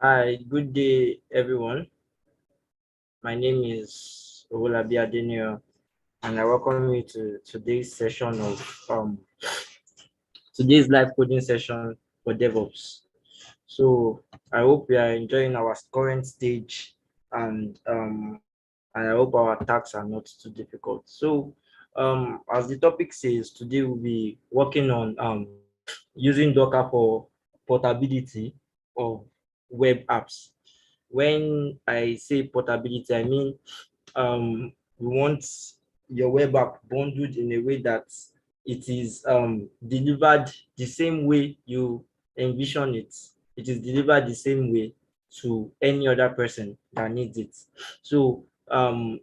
Hi, good day, everyone. My name is Owolabi Adenio, and I welcome you to today's session of today's live coding session for DevOps. So I hope we are enjoying our current stage, and I hope our tasks are not too difficult. So, as the topic says, today we'll be working on using Docker for portability of web apps. When I say portability, I mean we want your web app bundled in a way that it is delivered the same way you envision it. It is delivered the same way to any other person that needs it. So I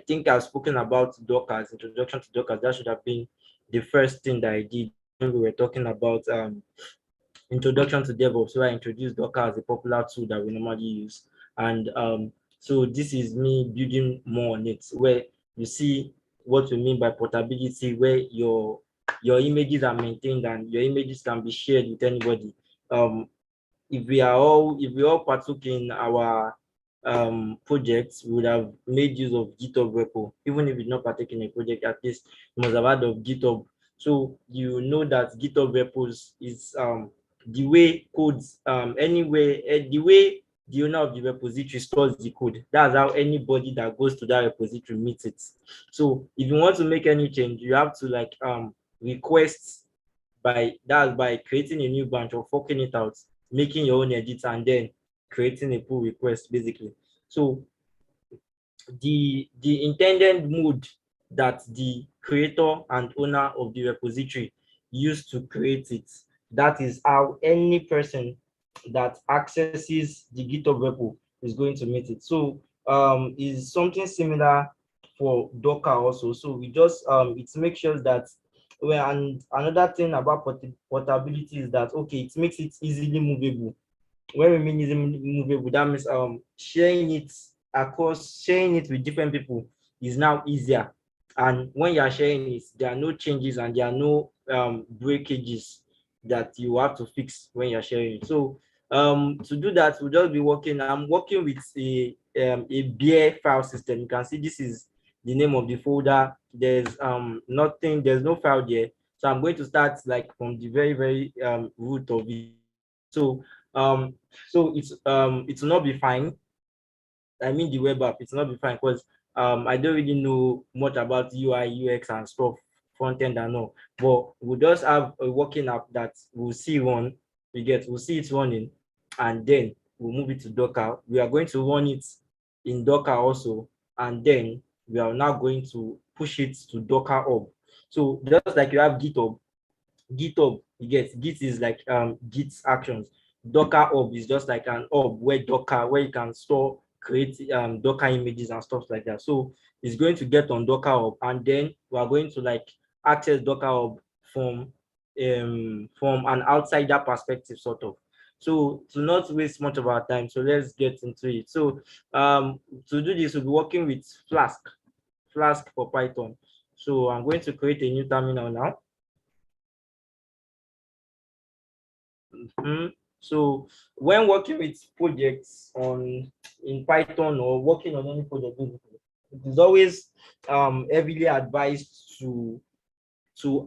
think I've spoken about Dockers, introduction to Dockers. That should have been the first thing that I did when we were talking about introduction to DevOps, where I introduced Docker as a popular tool that we normally use. And so this is me building more on it, where you see what we mean by portability, where your images are maintained and your images can be shared with anybody. Um, if we all partook in our projects, we would have made use of GitHub repo. Even if you did not partake in a project, at least you must have heard of GitHub. So you know that GitHub repos is the way codes anyway the way the owner of the repository stores the code. That's how anybody that goes to that repository meets it. So if you want to make any change, you have to like request by creating a new branch or forking it out, making your own edit, and then creating a pull request basically. So the intended mode that the creator and owner of the repository used to create it, that is how any person that accesses the GitHub repo is going to meet it. So is something similar for Docker also. So we just it makes sure that well, and another thing about portability is that okay, it makes it easily movable. When we mean easily movable, that means sharing it with different people is now easier. And when you are sharing it, there are no changes and there are no breakages that you have to fix when you're sharing it. So to do that, we'll just be working. I'm working with a beer file system. You can see this is the name of the folder. There's nothing, there's no file there. So I'm going to start like from the very root of it. So um it will not be fine. I mean the web app, it will not be fine because I don't really know much about UI, UX and stuff, front end and all. But we'll just have a working app that we'll see one, we'll see it running, and then we'll move it to Docker. We are going to run it in Docker also, and then we are now going to push it to Docker Hub. So just like you have GitHub, you get Git is like Git's actions. Docker Hub is just like an hub where you can store, create Docker images and stuff like that. So it's going to get on Docker Hub, and then we are going to like access Docker Hub from from an outsider perspective, sort of. So to not waste much of our time, so let's get into it. So to do this, we'll be working with Flask for Python. So I'm going to create a new terminal now. Mhm. So when working with projects on in Python or working on any project, basically, it is always heavily advised to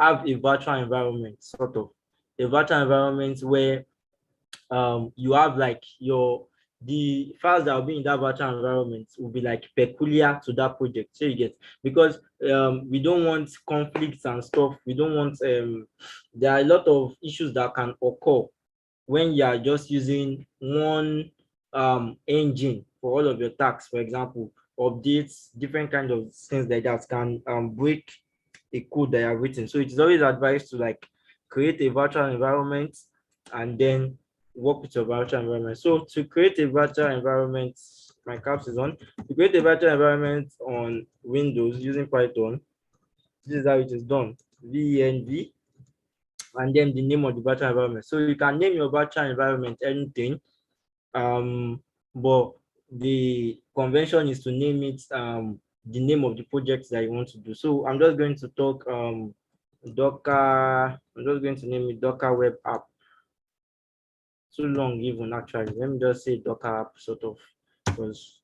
have a virtual environment, sort of a virtual environment where you have like the files that will be in that virtual environment will be like peculiar to that project. So you get, because we don't want conflicts and stuff. We don't want there are a lot of issues that can occur when you are just using one engine for all of your tasks. For example, updates, different kind of things like that can break a code that you have written. So it is always advised to like create a virtual environment and then work with your virtual environment. So to create a virtual environment, my caps is on. To create a virtual environment on Windows using Python, this is how it is done. VENV, and then the name of the virtual environment. So you can name your virtual environment anything, but the convention is to name it the name of the project that you want to do. So I'm just going to talk Docker. I'm just going to name it Docker Web App. too long even actually. Let me just say Docker app sort of, because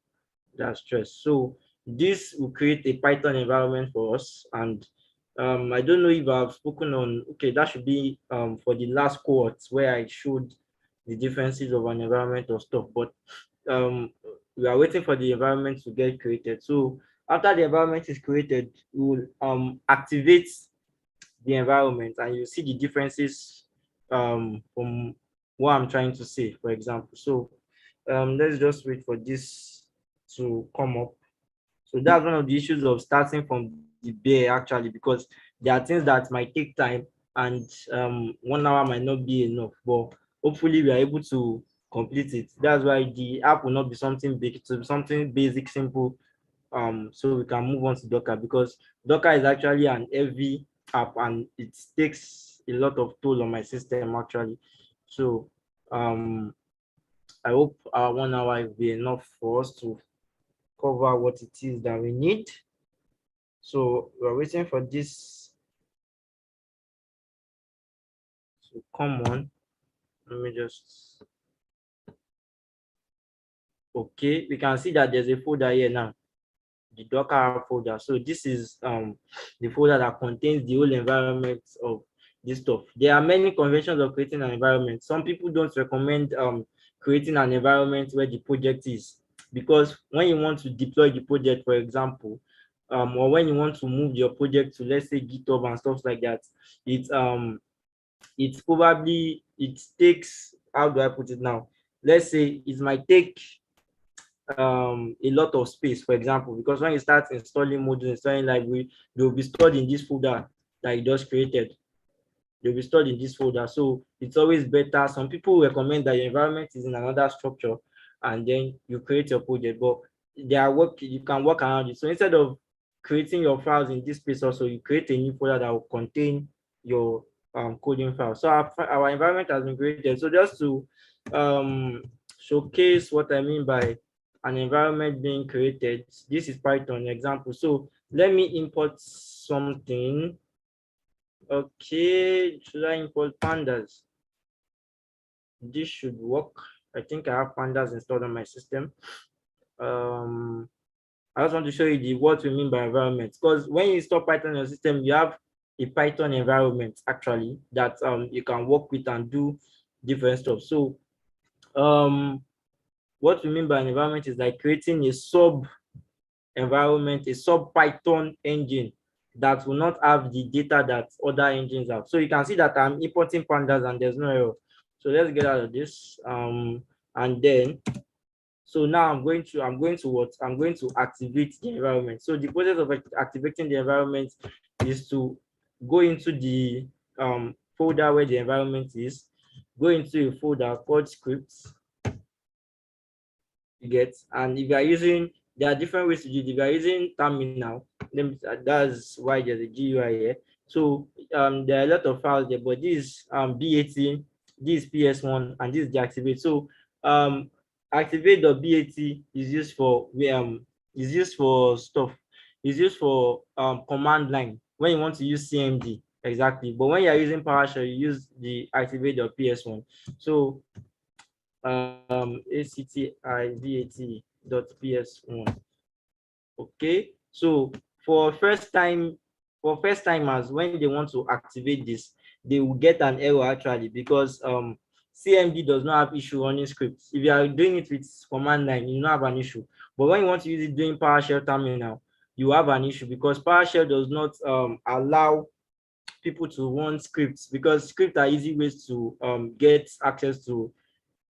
that's stress. So this will create a Python environment for us. And I don't know if I've spoken on, okay, that should be for the last cohort where I showed the differences of an environment or stuff. But um, we are waiting for the environment to get created. So after the environment is created, we will activate the environment, and you see the differences from what I'm trying to say, for example. So let's just wait for this to come up. So that's one of the issues of starting from the bare actually, because there are things that might take time, and 1 hour might not be enough, but hopefully we are able to complete it. That's why the app will not be something big, to something basic, simple, so we can move on to Docker, because Docker is actually an heavy app and it takes a lot of toll on my system actually. So I hope our 1 hour will be enough for us to cover what it is that we need. So we're waiting for this to come on. Let me just, okay, we can see that there's a folder here now, the Docker folder. So this is the folder that contains the whole environment of this stuff. There are many conventions of creating an environment. Some people don't recommend creating an environment where the project is, because when you want to deploy the project, for example, or when you want to move your project to, let's say, GitHub and stuff like that, it's probably, it takes, how do I put it now? Let's say it might take a lot of space, for example, because when you start installing modules, installing library, they will be stored in this folder that you just created. They'll be stored in this folder. So it's always better. Some people recommend that your environment is in another structure and then you create your project, but you can work around it. So instead of creating your files in this place, also you create a new folder that will contain your coding file. So our environment has been created. So just to showcase what I mean by an environment being created, this is Python example. So let me import something. Okay, should I import pandas? This should work. I think I have pandas installed on my system. I just want to show you what we mean by environment, because when you install Python on your system, you have a Python environment actually that you can work with and do different stuff. So what we mean by an environment is like creating a sub environment, a sub Python engine that will not have the data that other engines have. So you can see that I'm importing pandas and there's no error. So let's get out of this. And then, so now I'm going to what? I'm going to activate the environment. So the process of activating the environment is to go into the folder where the environment is, go into a folder called scripts, you get, and if you are using, there are different ways to do it. If you are using terminal, then that's why there's a GUI here. So there are a lot of files there, but this is BAT, this is PS1, and this is deactivate. So activate.bat is used for stuff, is used for command line when you want to use CMD, exactly. But when you are using PowerShell, you use the activate.ps1. So activat.ps1. Okay, so for first timers, when they want to activate this, they will get an error actually, because CMD does not have issue running scripts. If you are doing it with command line, you don't have an issue. But when you want to use it doing PowerShell terminal, you have an issue, because PowerShell does not allow people to run scripts, because scripts are easy ways to get access to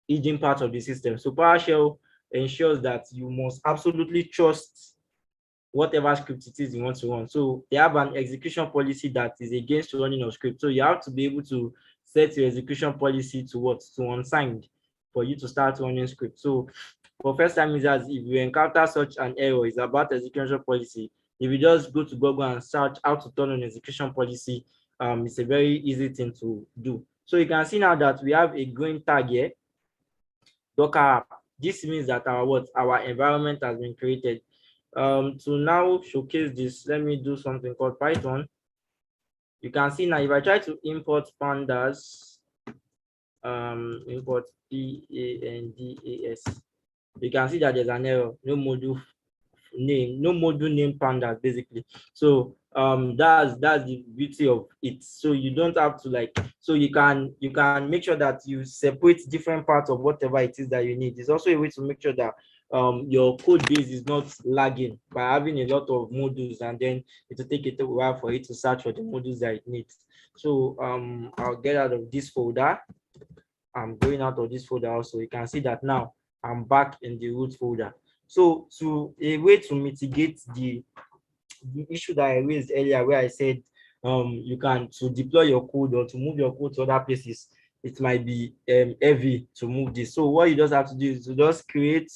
hidden part of the system. So PowerShell ensures that you must absolutely trust whatever script it is you want to run. So they have an execution policy that is against running of script. So you have to be able to set your execution policy to what? To unsigned for you to start running script. So for first time users, if you encounter such an error, it's about execution policy. If you just go to Google and search how to turn on execution policy, it's a very easy thing to do. So you can see now that we have a green tag here, Docker app. This means that our environment has been created. To now showcase this, let me do something called Python. You can see now if I try to import pandas, import pandas, you can see that there's an error, no module name, no module name pandas basically. So that's the beauty of it. So you don't have to like, so you can make sure that you separate different parts of whatever it is that you need. It's also a way to make sure that your code base is not lagging by having a lot of modules, and then it will take a while for it to search for the modules that it needs. So I'll get out of this folder. I'm going out of this folder also. You can see that now I'm back in the root folder. So to a way to mitigate the issue that I raised earlier, where I said you can to deploy your code or to move your code to other places, it might be heavy to move this. So what you just have to do is to just create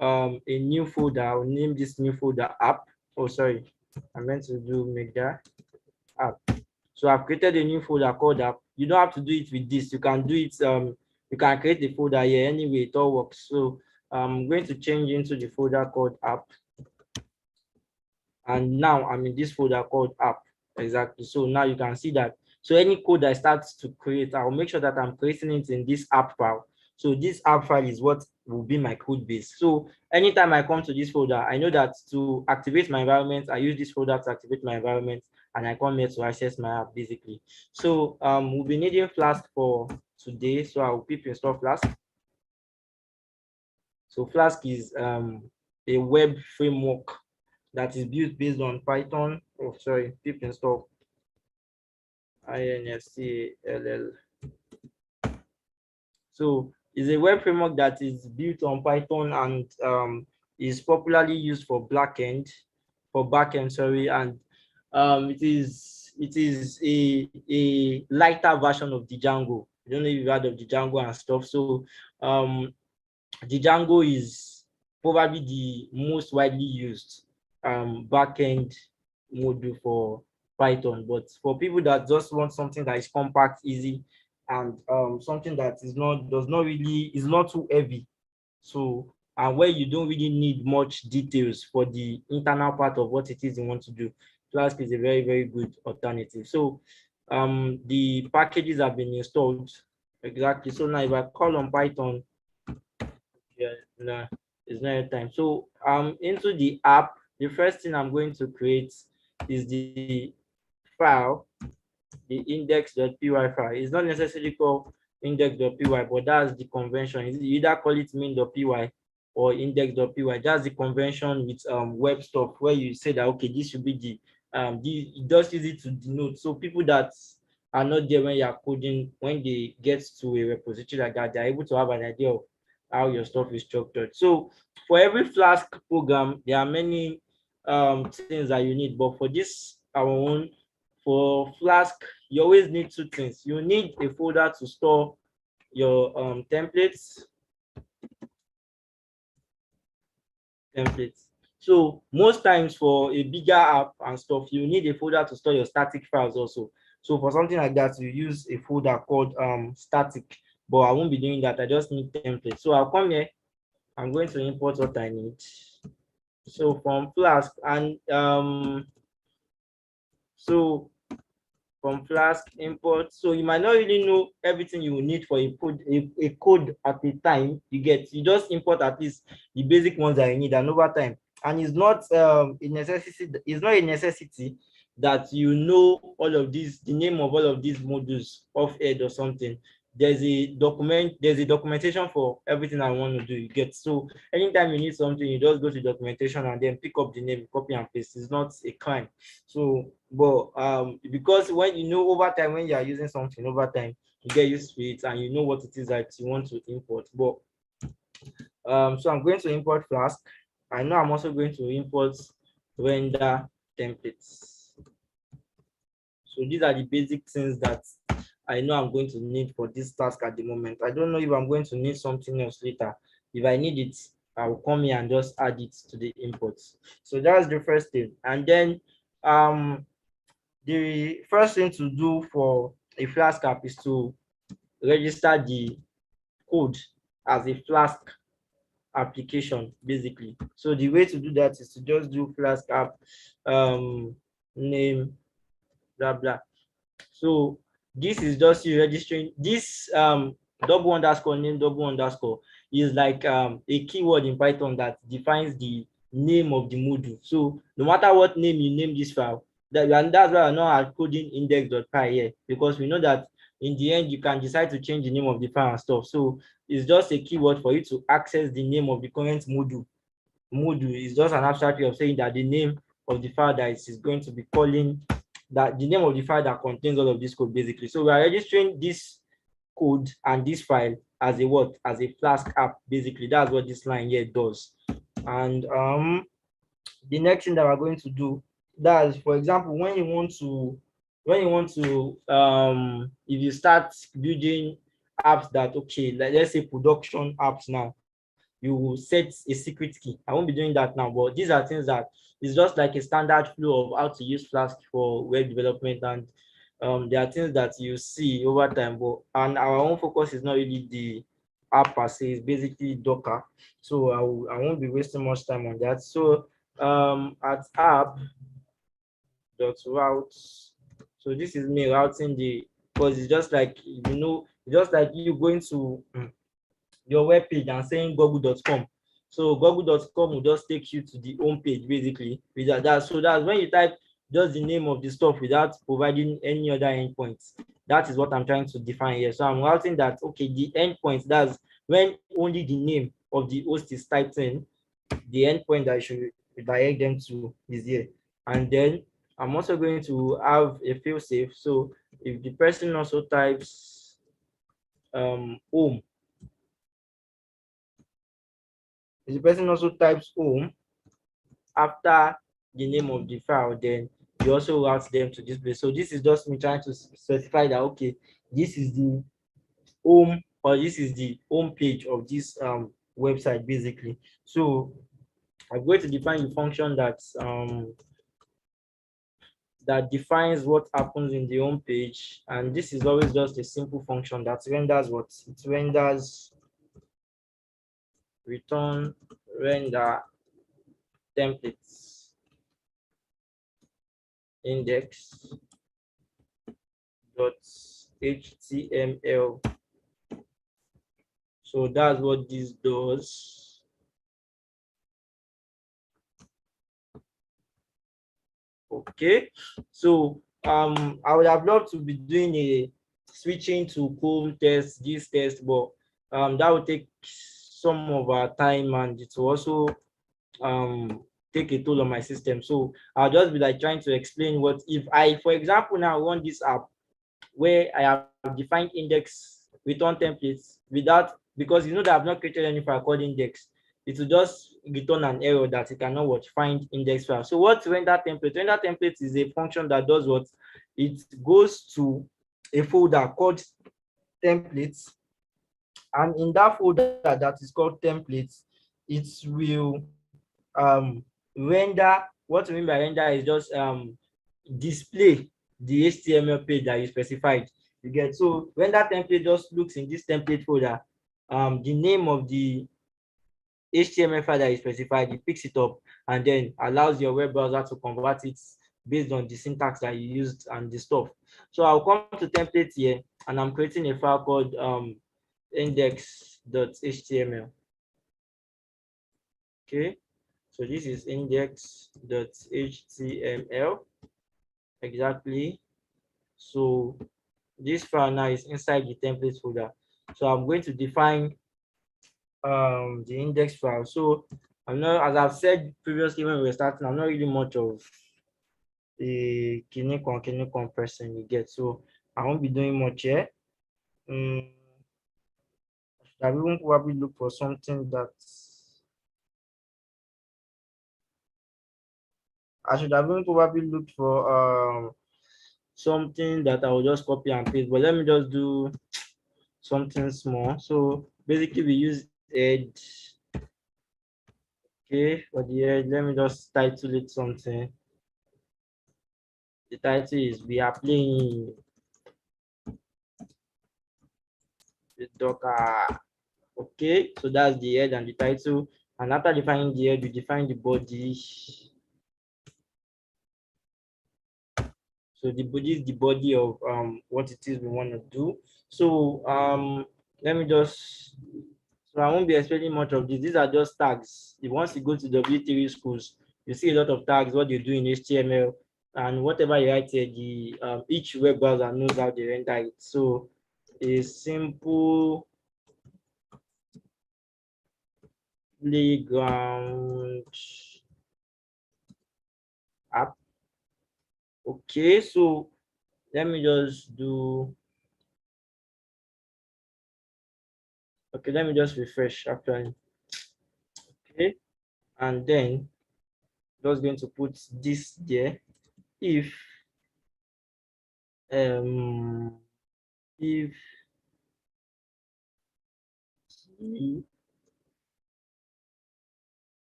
a new folder. I'll name this new folder app. Oh, sorry, I meant to do make that app. So I've created a new folder called app. You don't have to do it with this. You can do it. You can create a folder here anyway. It all works. So I'm going to change into the folder called app. And now I'm in this folder called app. Exactly. So now you can see that. So any code that starts to create, I'll make sure that I'm creating it in this app file. So this app file is what will be my code base. So anytime I come to this folder, I know that to activate my environment, I use this folder to activate my environment, and I come here to access my app basically. So we'll be needing Flask for today. So I'll pip install Flask. So Flask is a web framework that is built based on Python. Oh, sorry, pip install install. So it's a web framework that is built on Python and is popularly used for backend, sorry, and it is a lighter version of the Django. I don't know if you've heard of the Django and stuff. So the Django is probably the most widely used backend module for Python. But for people that just want something that is compact, easy, and something that is not too heavy, so and where you don't really need much details for the internal part of what it is you want to do, Flask is a very, very good alternative. So the packages have been installed. Exactly. So now if I call on Python, yeah, no, it's not your time. So into the app, the first thing I'm going to create is the file, the index.py file. It's not necessarily called index.py, but that's the convention. You either call it main.py or index.py. That's the convention with web stuff, where you say that okay, this should be it does easy to denote. So people that are not there when you're coding, when they get to a repository like that, they're able to have an idea of how your stuff is structured. So for every Flask program, there are many things that you need, but for this our own, for Flask, you always need two things. You need a folder to store your templates. So most times for a bigger app and stuff, you need a folder to store your static files also. So for something like that, you use a folder called static, but I won't be doing that. I just need templates. So I'll come here. I'm going to import what I need. So from Flask, and so from Flask import. So you might not really know everything you will need for a code at a time. You just import at least the basic ones that you need, and over time. And it's not a necessity. It's not a necessity that you know all of these, the name of all of these modules off head or something. There's a documentation for everything I want to do. You get, so anytime you need something, you just go to documentation and then pick up the name, copy and paste. It's not a crime. So, but because when you know over time, when you are using something over time, you get used to it and you know what it is that you want to import. But so I'm going to import Flask. I know I'm also going to import render templates. So these are the basic things that I know I'm going to need for this task at the moment. I don't know if I'm going to need something else later. If I need it, I will come here and just add it to the imports. So that's the first thing. And then the first thing to do for a Flask app is to register the code as a Flask application, basically. So the way to do that is to just do Flask app name, blah blah. So this is just you registering this double underscore name double underscore is like a keyword in Python that defines the name of the module. So no matter what name you name this file, and that's why I'm not coding index.py here, because we know that in the end you can decide to change the name of the file and stuff. So it's just a keyword for you to access the name of the current module. Module is just an abstract way of saying that the name of the file that is going to be calling, that the name of the file that contains all of this code basically. So we are registering this code and this file as a what? As a Flask app basically. That's what this line here does. And the next thing that we're going to do, that's for example when you want to if you start building apps that, okay, let's say production apps now, you will set a secret key. I won't be doing that now, but these are things that is just like a standard flow of how to use Flask for web development, and there are things that you see over time. But and our own focus is not really the app per se; it's basically Docker. So I won't be wasting much time on that. So at app dot routes. So this is me routing the, because it's just like, just like you going to your web page and saying google.com. So google.com will just take you to the home page basically with that. So that's when you type just the name of the stuff without providing any other endpoints. That is what I'm trying to define here. So I'm routing that, okay, the endpoints, that's when only the name of the host is typed in, the endpoint that I should direct them to is here. And then I'm also going to have a failsafe. So if the person also types home, if the person also types home after the name of the file, then you also route them to this place. So this is just me trying to specify that, okay, this is the home, or this is the home page of this website basically. So I'm going to define the function that defines what happens in the home page, and this is always just a simple function that renders what? It renders return render templates index dot html. So that's what this does. Okay, so I would have loved to be doing a switching to cold test, this test, but that would take some of our time, and it will also take a toll on my system. So I'll just be like trying to explain what if I, for example, now run this app where I have defined index return templates without, because you know that I've not created any file called index, it will just return an error that it cannot what find index file. So what render template? Render template is a function that does what? It goes to a folder called templates, and in that folder that is called templates, it will render. What we mean by render is just display the HTML page that you specified. You get, so when that template just looks in this template folder, the name of the HTML file that is specified, it picks it up and then allows your web browser to convert it based on the syntax that you used and the stuff. So I'll come to template here, and I'm creating a file called index.html. Okay, so this is index.html exactly. So this file now is inside the template folder. So I'm going to define the index file. So I'm not, as I've said previously when we were starting, I'm not really much of a Kinikon person, you get. So I won't be doing much here. I will probably look for something that I should have probably looked for something that I will just copy and paste, but let me just do something small. So basically we use edge. Okay, for the edge, let me just title it something. The title is we are playing with Docker. Okay, so that's the head and the title. And after defining the head, we define the body. So this is the body of what it is we want to do. So let me just, so I won't be explaining much of this. These are just tags. If once you go to W3 schools, you see a lot of tags, what you do in HTML, and whatever you write here, the each web browser knows how they render it. So a simple playground app. Okay, so let me just do, okay, let me just refresh actually. Okay, and then just going to put this there. If um if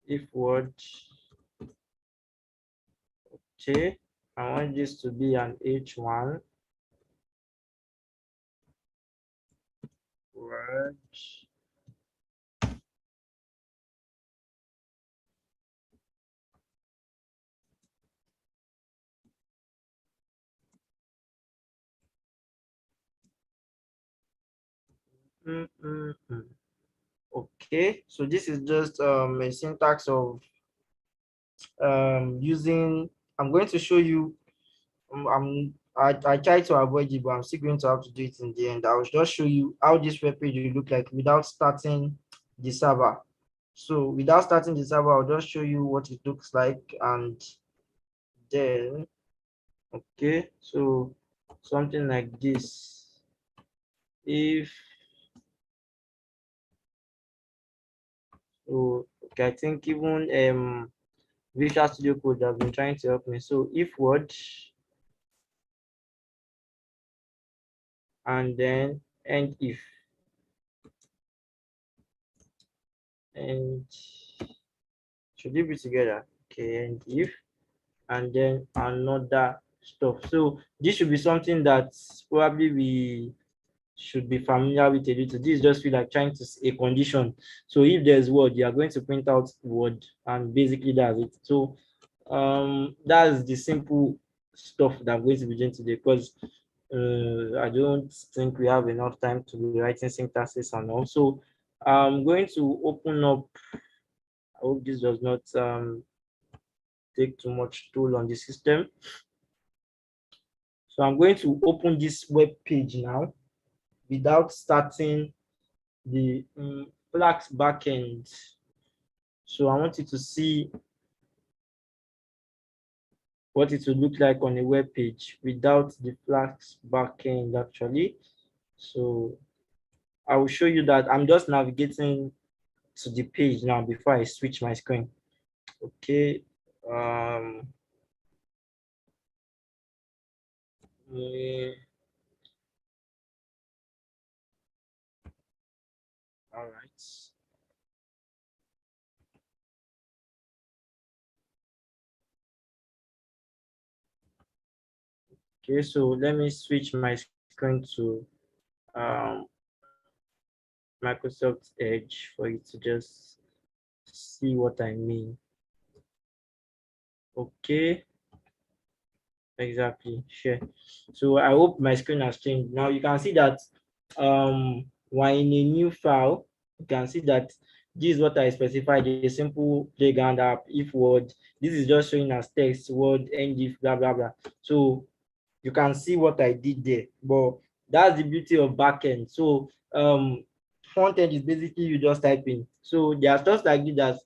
if what, okay, I want this to be an H1 word. Mm, mm, mm. Okay, so this is just a syntax of using, I'm going to show you, I try to avoid it, but I'm still going to have to do it in the end. I will just show you how this web page will look like without starting the server. So without starting the server, I'll just show you what it looks like, and then, okay, so something like this. If so, okay, I think even Visual Studio Code have been trying to help me. So if word, and then and if, and should they be together? Okay, and if, and then another stuff. So this should be something that probably we should be familiar with a little. This just feel like trying to see a condition. So if there's word, you are going to print out word, and basically that's it. So that's the simple stuff that I'm going to be doing today, because I don't think we have enough time to be writing syntaxes and all. So I'm going to open up, I hope this does not take too much toll on the system. So I'm going to open this web page now without starting the Flask backend. So I want you to see what it would look like on a web page without the Flask backend actually. So I will show you that I'm just navigating to the page now before I switch my screen. Okay. Eh, all right. Okay, so let me switch my screen to um, Microsoft Edge for you to just see what I mean. Okay, exactly, sure. So I hope my screen has changed. Now you can see that we're in a new file. You can see that this is what I specified, a simple playground app, if word. This is just showing as text, word, end if, blah, blah, blah. So you can see what I did there, but that's the beauty of backend. So front end is basically you just type in. So there are stuff like this as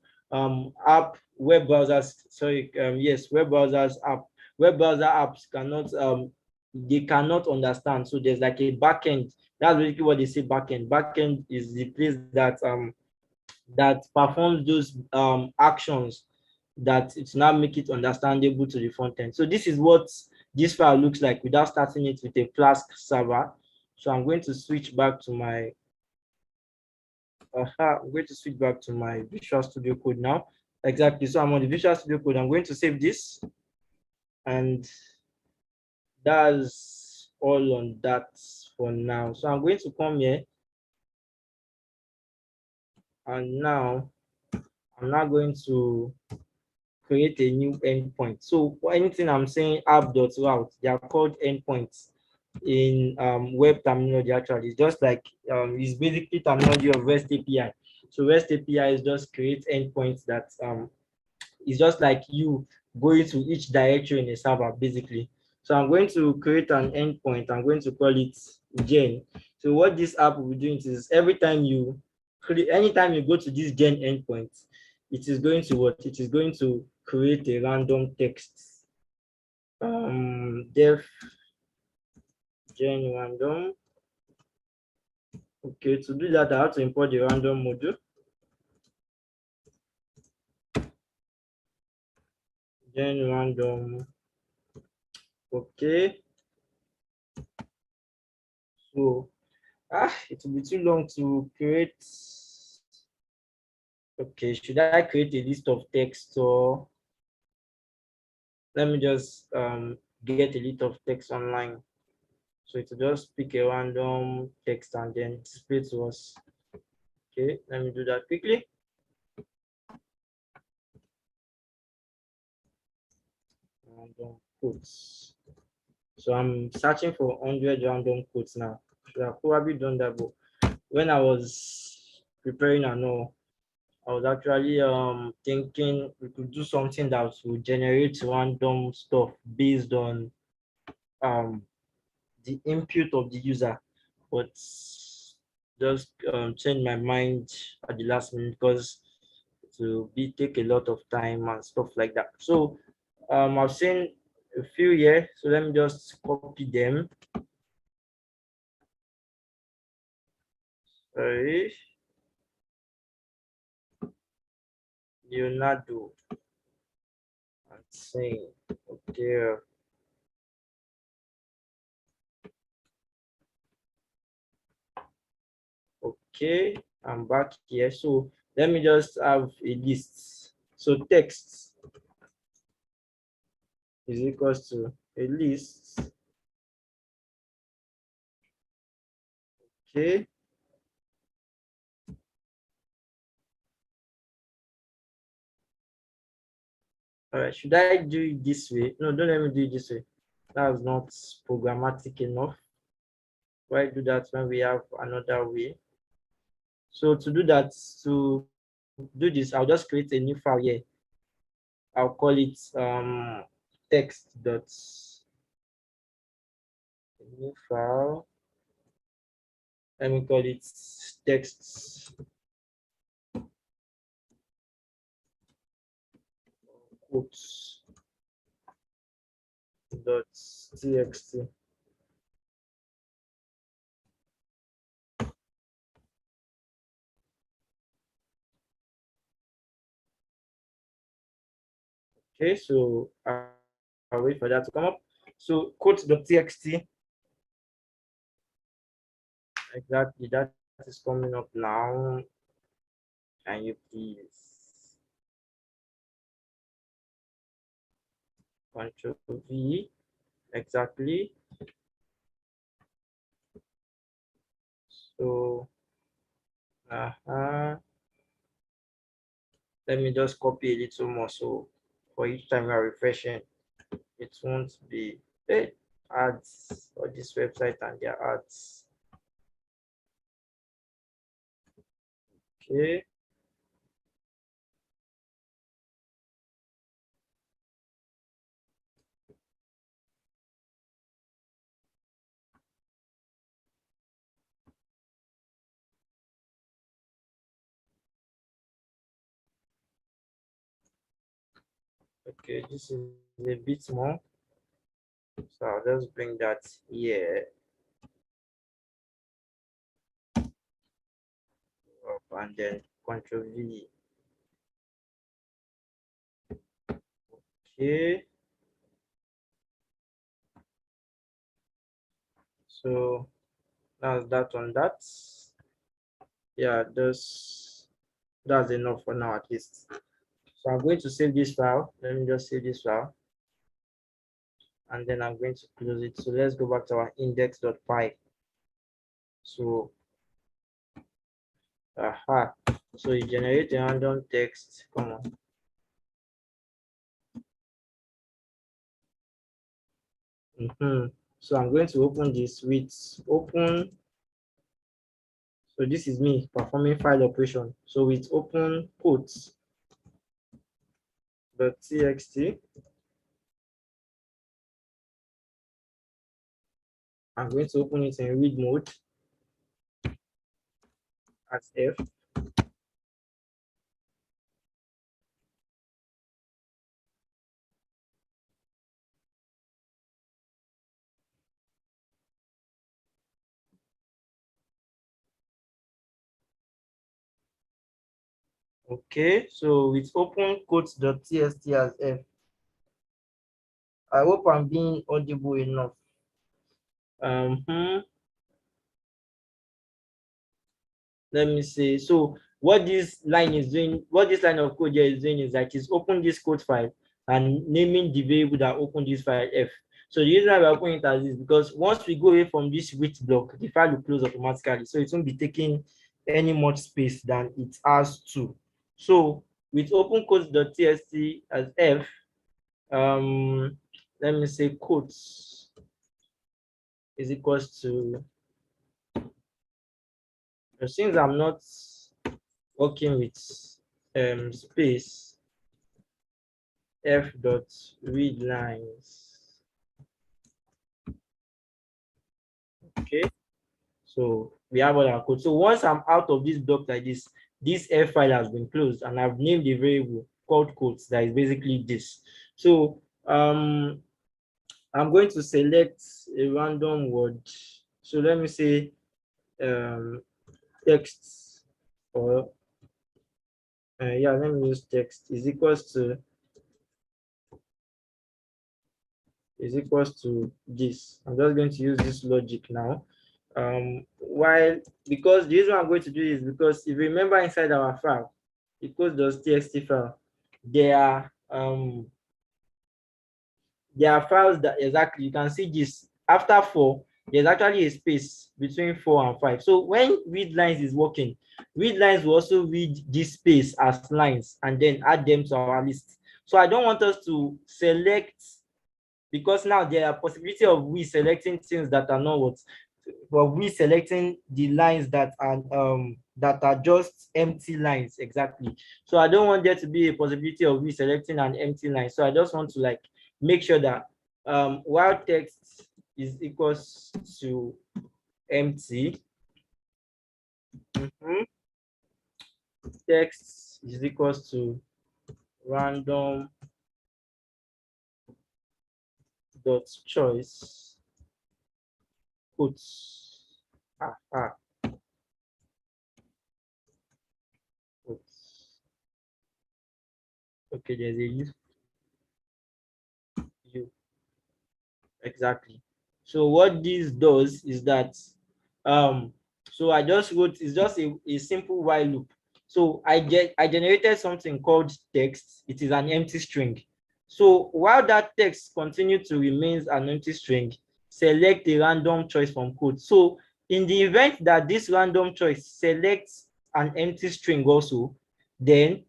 app, web browsers, sorry, yes, web browsers app. Web browser apps cannot they cannot understand. So there's like a backend. That's basically what they say backend. Backend is the place that that performs those actions that it's now make it understandable to the front end. So this is what this file looks like without starting it with a Flask server. So I'm going to switch back to my I'm going to switch back to my Visual Studio Code now. Exactly. So I'm on the Visual Studio Code. I'm going to save this, and that's all on that for now. So I'm going to come here, and now I'm not going to create a new endpoint. So for anything I'm saying app.route, they are called endpoints in web terminology. Actually, it's just like it's basically terminology of REST API. So REST API is just create endpoints that it's just like you going to each directory in a server basically. So I'm going to create an endpoint. I'm going to call it gen. So what this app will be doing is every time you anytime you go to this gen endpoint, it is going to what? It is going to create a random text. Def gen random. Okay, to do that, I have to import the random module. Gen random. Okay. So it will be too long to create. Okay, should I create a list of text, or let me just get a list of text online? So it will just pick a random text and then display to us. Okay, let me do that quickly. Random quotes. So I'm searching for 100 random quotes now. Should have probably done that, but when I was preparing and all, I was actually thinking we could do something that would generate random stuff based on um the input of the user, but just change my mind at the last minute because it will be take a lot of time and stuff like that. So I've seen a few here, so let me just copy them. Sorry, Leonardo. I'm saying okay. Okay, I'm back here. So let me just have a list. So text is equals to a list. Okay. All right. Should I do it this way? No, don't let me do it this way. That's not programmatic enough. Why do that when we have another way? So to do that, to do this, I'll just create a new file here. I'll call it text dot new file. Let me call it text quotes dot txt. Okay, so I'll wait for that to come up. So quotes.txt, exactly, that is coming up now. Can you please Control V? Exactly. So let me just copy a little more. So for each time you're refreshing, it won't be ads or this website and their ads. Okay. Okay, this is a bit more. So I'll just bring that here up and then Control V. Okay. So that's that on that. Yeah, that's enough for now at least. So I'm going to save this file. Let me just save this file. and then I'm going to close it. So let's go back to our index.py. So, so you generate a random text. Come on. So I'm going to open this with open. So this is me performing file operation. So with open quotes.txt, I'm going to open it in read mode as F. Okay, so with open quotes.txt as F. I hope I'm being audible enough. Let me see. So what this line is doing, what this line of code here is doing is that it's open this code file and naming the variable that open this file F. So the reason why we're opening it as this because once we go away from this wait block, the file will close automatically. So it won't be taking any much space than it has to. So with open quotes.txt as F, let me say quotes is equals to, since I'm not working with space, f dot read lines. Okay, so we have all our code. So once I'm out of this block like this f file has been closed and I've named a variable called quotes that is basically this. So I'm going to select a random word. So let me say text, or yeah, let me use text is equals to this. I'm just going to use this logic now. While because the reason I'm going to do is because if you remember inside our file, the code.txt file, there are files that exactly you can see this after 4, there's actually a space between 4 and 5. So when read lines is working, read lines will also read this space as lines and then add them to our list. So I don't want us to select, because now there are possibility of we selecting things that are not what, but we selecting the lines that are just empty lines exactly. So I don't want there to be a possibility of we selecting an empty line. So I just want to like make sure that while text is equals to empty, text is equals to random dot choice quotes. Quotes. Okay, there's a u. Exactly. So what this does is that so I just wrote, it's just a simple while loop. So I generated something called text. It is an empty string. So while that text continues to remain an empty string, select a random choice from code. So in the event that this random choice selects an empty string also, then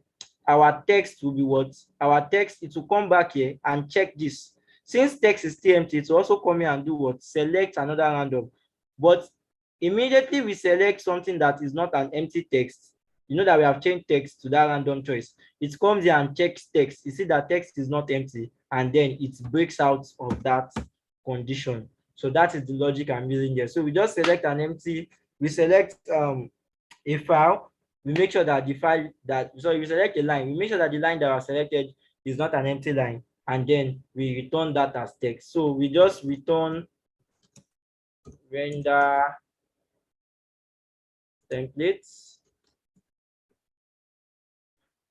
our text will be what? Our text, it will come back here and check this. Since text is still empty, it will also come here and do what? Select another random. But immediately we select something that is not an empty text, you know that we have changed text to that random choice. It comes here and checks text. You see that text is not empty, and then it breaks out of that condition. So that is the logic I'm using there. So we just select an empty, we select a file, we make sure that the file that, so we select a line, we make sure that the line that was selected is not an empty line, and then we return that as text. So we just return render templates.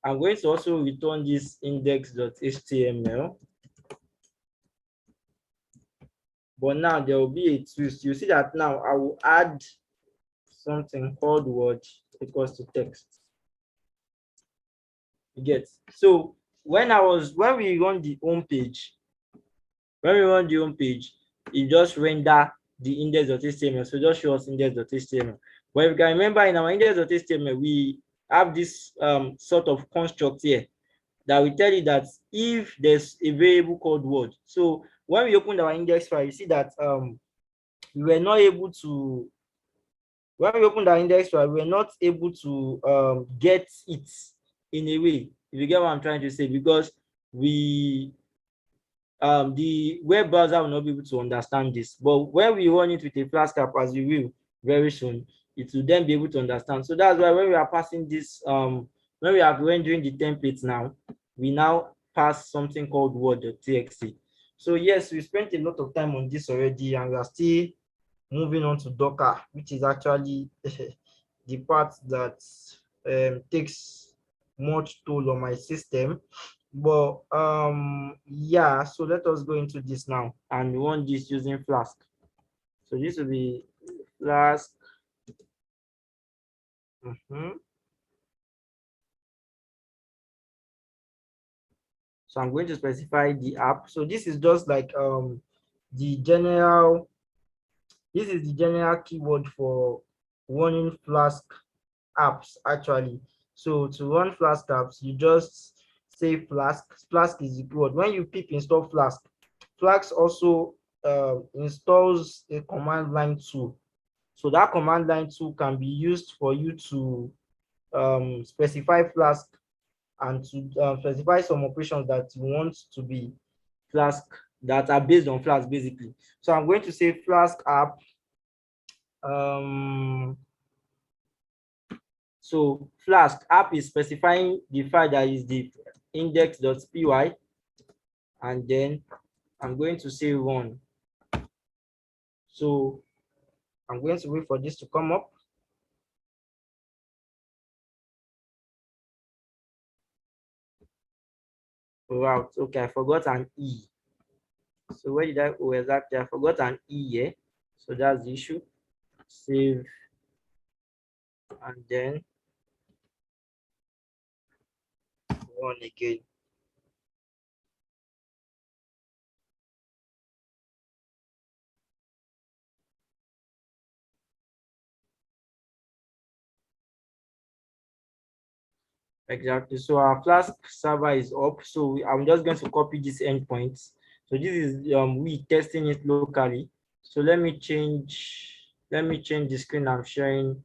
I'm going to also return this index.html. But now there will be a twist. You see that now I will add something called word equals to text. You get. So when we run the home page, When we run the home page, it just render the index.html. So just show us index.html. But if you can remember, in our index.html, we have this sort of construct here that will tell you that if there's a variable called word. So when we open our index file, you see that we were not able to, when we opened our index file, we were not able to get it in a way, if you get what I'm trying to say, because we the web browser will not be able to understand this. But when we run it with a Flask app, as we will very soon, it will then be able to understand. So that's why when we are passing this, when we are rendering the templates now, we now pass something called word.txt. So yes, we spent a lot of time on this already, and we are still moving on to Docker, which is actually the part that takes much toll on my system. But yeah, so let us go into this now, and we want this using Flask. So this will be Flask. So I'm going to specify the app. So this is just like the general, this is the general keyword for running Flask apps actually. So to run Flask apps, you just say Flask. Flask is the keyword. When you pip install Flask, Flask also installs a command line tool. So that command line tool can be used for you to specify Flask and to specify some operations that you want to be Flask, that are based on Flask basically. So I'm going to say Flask app. So Flask app is specifying the file that is the index.py, and then I'm going to say run. So I'm going to wait for this to come up. Wow, okay, I forgot an E. So where did I go exactly? I forgot an E here. So that's the issue. Save, and then run again. Exactly. So our Flask server is up. So I'm just going to copy these endpoints. So this is we testing it locally. So let me change the screen I'm sharing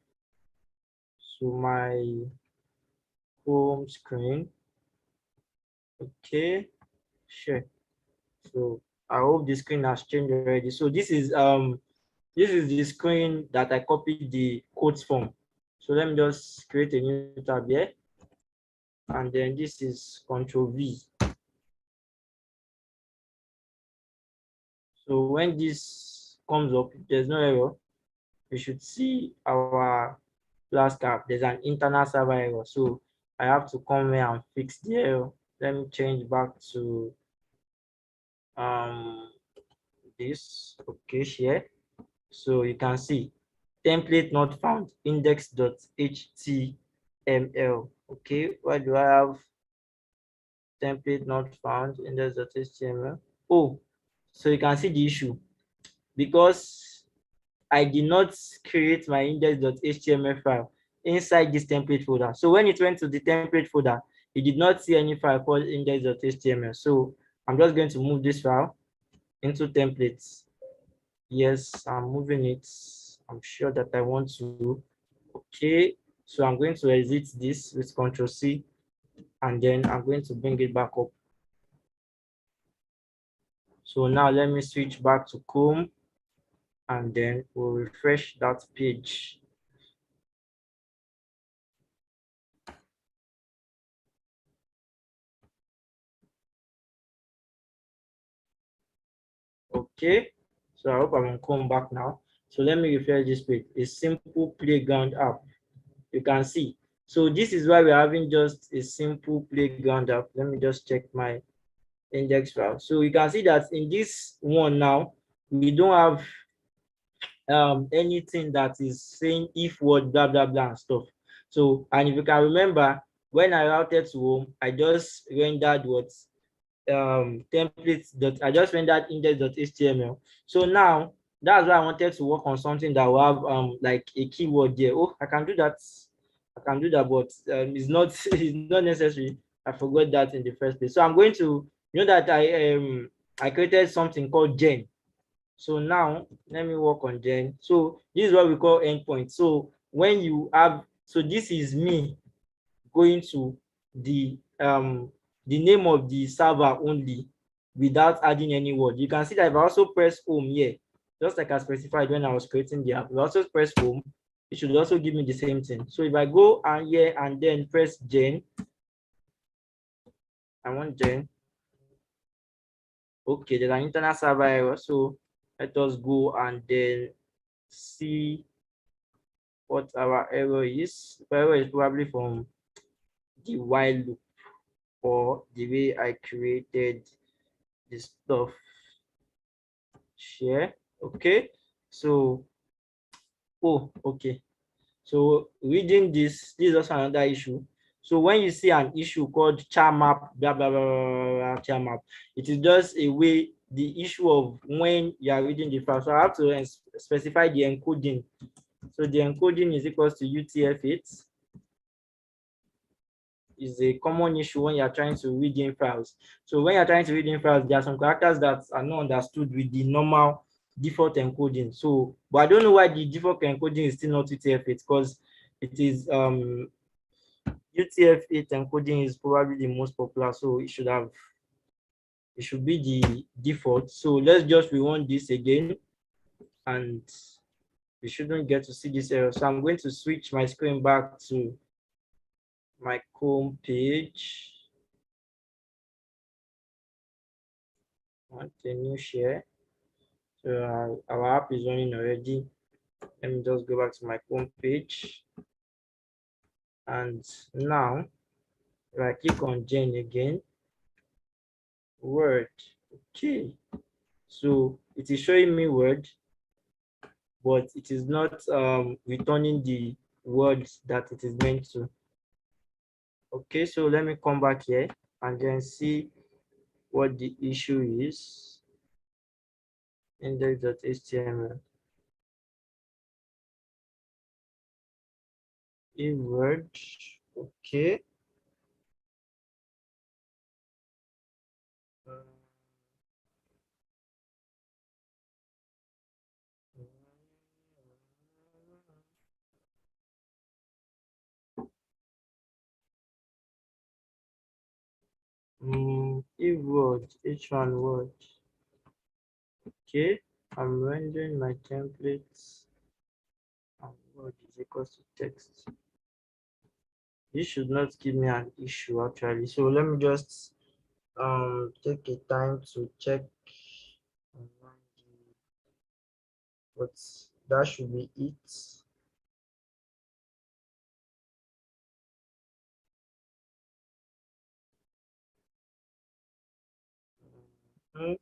to my home screen. Okay, sure. So I hope the screen has changed already. So this is the screen that I copied the codes from. So let me just create a new tab here. And then this is Control V. So when this comes up, if there's no error, we should see our Flask app. There's an internal server error. So I have to come here and fix the error. Let me change back to this. Okay, share. So you can see template not found, index.html. Okay, why do I have template not found, index.html? Oh, so you can see the issue because I did not create my index.html file inside this template folder. So when it went to the template folder, it did not see any file called index.html. So I'm just going to move this file into templates. Yes, I'm moving it. I'm sure that I want to. Okay, so I'm going to exit this with Control C, and then I'm going to bring it back up. So now let me switch back to Chrome, and then we'll refresh that page. Okay, so I hope I'm on Chrome back now. So let me refresh this page. A simple playground app. You can see. So this is why we're having just a simple playground app. Let me just check my index file. So you can see that in this one now, we don't have anything that is saying if word blah blah blah and stuff. So, and if you can remember, when I routed to home, I just rendered what templates that I just rendered index.html. So now that's why I wanted to work on something that will have like a keyword there. Oh, I can do that. I can do that, but it's not it's not necessary. I forgot that in the first place. So I'm going to, that I created something called gen. So now let me work on gen. So this is what we call endpoint. So when you have, so this is me going to the name of the server only without adding any word. You can see that if I also press home here, just like I specified when I was creating the app, if I also press home, it should also give me the same thing. So if I go and here and then press gen, I want gen. Okay, there's an internal server error. So let us go and then see what our error is. The error is probably from the while loop or the way I created this stuff. Share. Okay. So, oh, okay. So reading this is also another issue. So when you see an issue called char map, blah, blah, blah, blah, blah, char map, it is just a way, the issue of when you are reading the file. So I have to specify the encoding. So the encoding is equals to UTF-8. Is a common issue when you're trying to read in files. So when you're trying to read in files, there are some characters that are not understood with the normal default encoding. So, but I don't know why the default encoding is still not UTF-8, because it is UTF-8 encoding is probably the most popular. So it should be the default. So let's just rerun this again, and we shouldn't get to see this error. So I'm going to switch my screen back to my home page. Continue share. So our app is running already. Let me just go back to my home page. And now, if I click on gen again, Word. Okay. So it is showing me Word, but it is not returning the words that it is meant to. Okay, so let me come back here and then see what the issue is. Index.html. In Word. Okay. If word, H1 word. Okay, I'm rendering my templates and word is equals to text. This should not give me an issue actually. So let me just take a time to check, but that should be it. I'm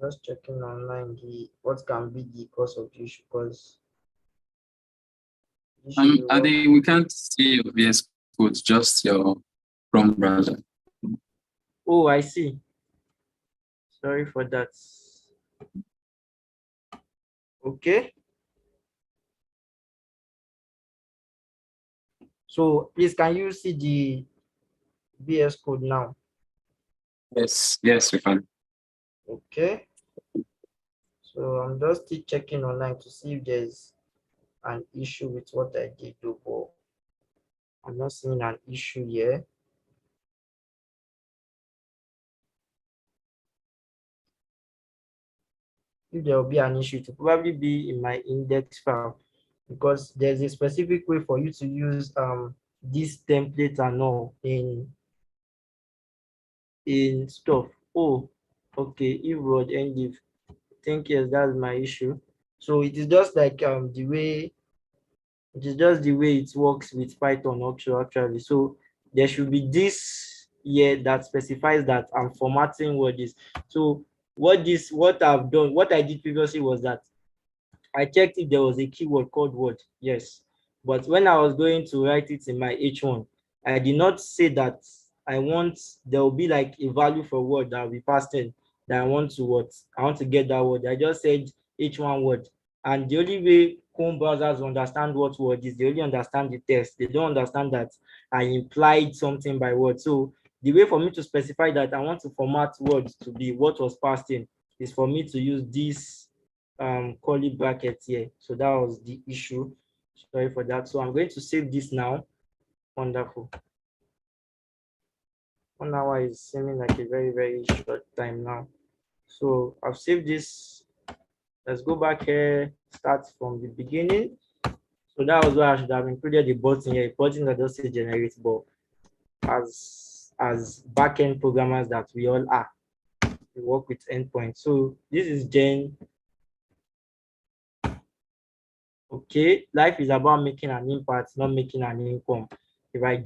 just checking online what can be the cause of the issue, because Adi, we can't see your VS Code, just your prompt browser. Oh, I see. Sorry for that. Okay. So please, can you see the VS Code now? Yes, we can. Okay. So I'm just still checking online to see if there's an issue with what I did do, but I'm not seeing an issue here. If there will be an issue, it will probably be in my index file, because there's a specific way for you to use this template and all in stuff. Oh, okay. If word end if, I think yes, that's my issue. So it is just like the way it works with Python also actually. So there should be this here that specifies that I'm formatting what is. So what I've done, what I did previously was that I checked if there was a keyword called word. Yes. But when I was going to write it in my H1, I did not say that there will be like a value for word that will be passed in that I want to get that word. I just said H1 word. And the only way Chrome browsers understand what word is, they only understand the text. They don't understand that I implied something by word. So the way for me to specify that I want to format words to be what was passed in is for me to use this curly bracket here. So that was the issue. Sorry for that. So I'm going to save this now. Wonderful. 1 hour is seeming like a very, very short time now. So I've saved this. Let's go back here, start from the beginning. So that was why I should have included the button here, a button that does say generate, but as backend programmers that we all are, we work with endpoints. So this is Gen. Okay, life is about making an impact, not making an income. If I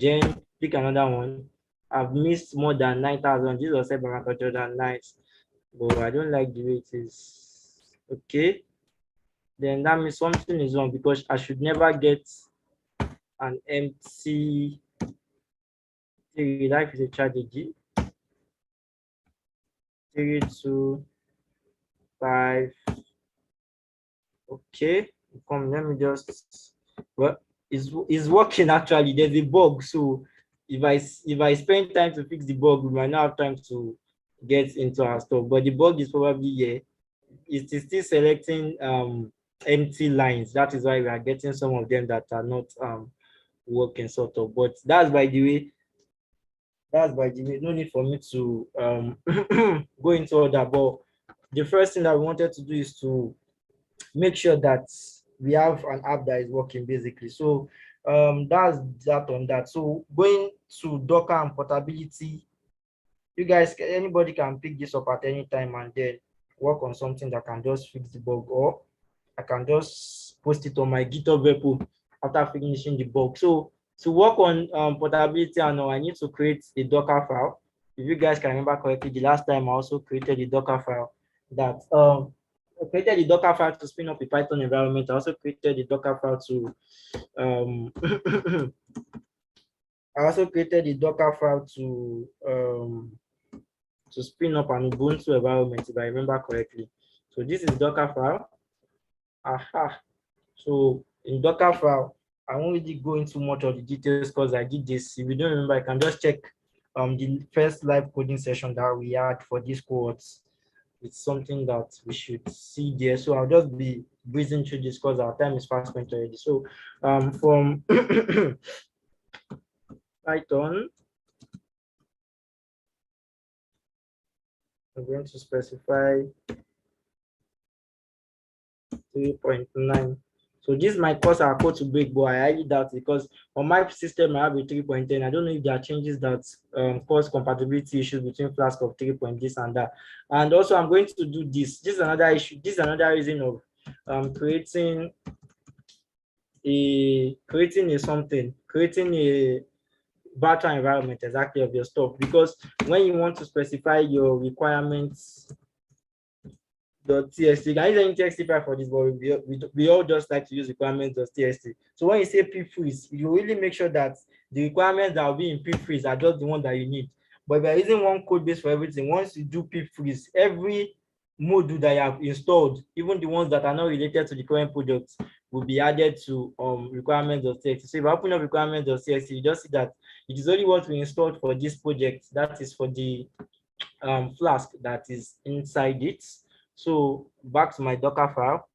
pick another one, I've missed more than 9,000. This was said by my culture than nice, but I don't like the way it is. Okay, then that means something is wrong because I should never get an empty. Life is a tragedy. 3, 2, 5. Okay, come. Let me just. Well, it's working actually. There's a bug, so if I spend time to fix the bug, we might not have time to get into our stuff. But the bug is probably here. It is still selecting empty lines. That is why we are getting some of them that are not working sort of. But that's by the way. That's by the way. No need for me to go into all that. But the first thing that we wanted to do is to make sure that we have an app that is working basically. So that's that on that. So going to Docker and portability, you guys, anybody can pick this up at any time and then work on something that can just fix the bug, or I can just post it on my GitHub repo after finishing the bug. So to work on portability, I need to create a Docker file. If you guys can remember correctly, the last time I also created a Docker file that I created the Docker file to spin up a Python environment. I also created the Docker file to um, I also created the Docker file to spin up an Ubuntu environment, if I remember correctly. So this is Docker file. Aha. So in Docker file, I won't really go into much of the details because I did this. If you don't remember, I can just check the first live coding session that we had for this cohorts. It's something that we should see there. So I'll just be breezing through this because our time is fast spent already. So from Python, I'm going to specify 3.9. So this might cause our code to break, but I highly doubt it because on my system I have a 3.10. I don't know if there are changes that cause compatibility issues between Flask of 3. This and that. And also I'm going to do this. This is another issue. This is another reason of creating a batch environment exactly of your stuff, because when you want to specify your requirements .txt. You can use any TXT file for this, but we all just like to use requirements.txt. So when you say pfreeze, you really make sure that the requirements that will be in pfreeze are just the one that you need. But if you're using one code base for everything, once you do pfreeze, every module that you have installed, even the ones that are not related to the current project, will be added to requirements.txt. So if I open up requirements.txt, you just see that it is only what we installed for this project, that is for the Flask, that is inside it. So back to my Docker file.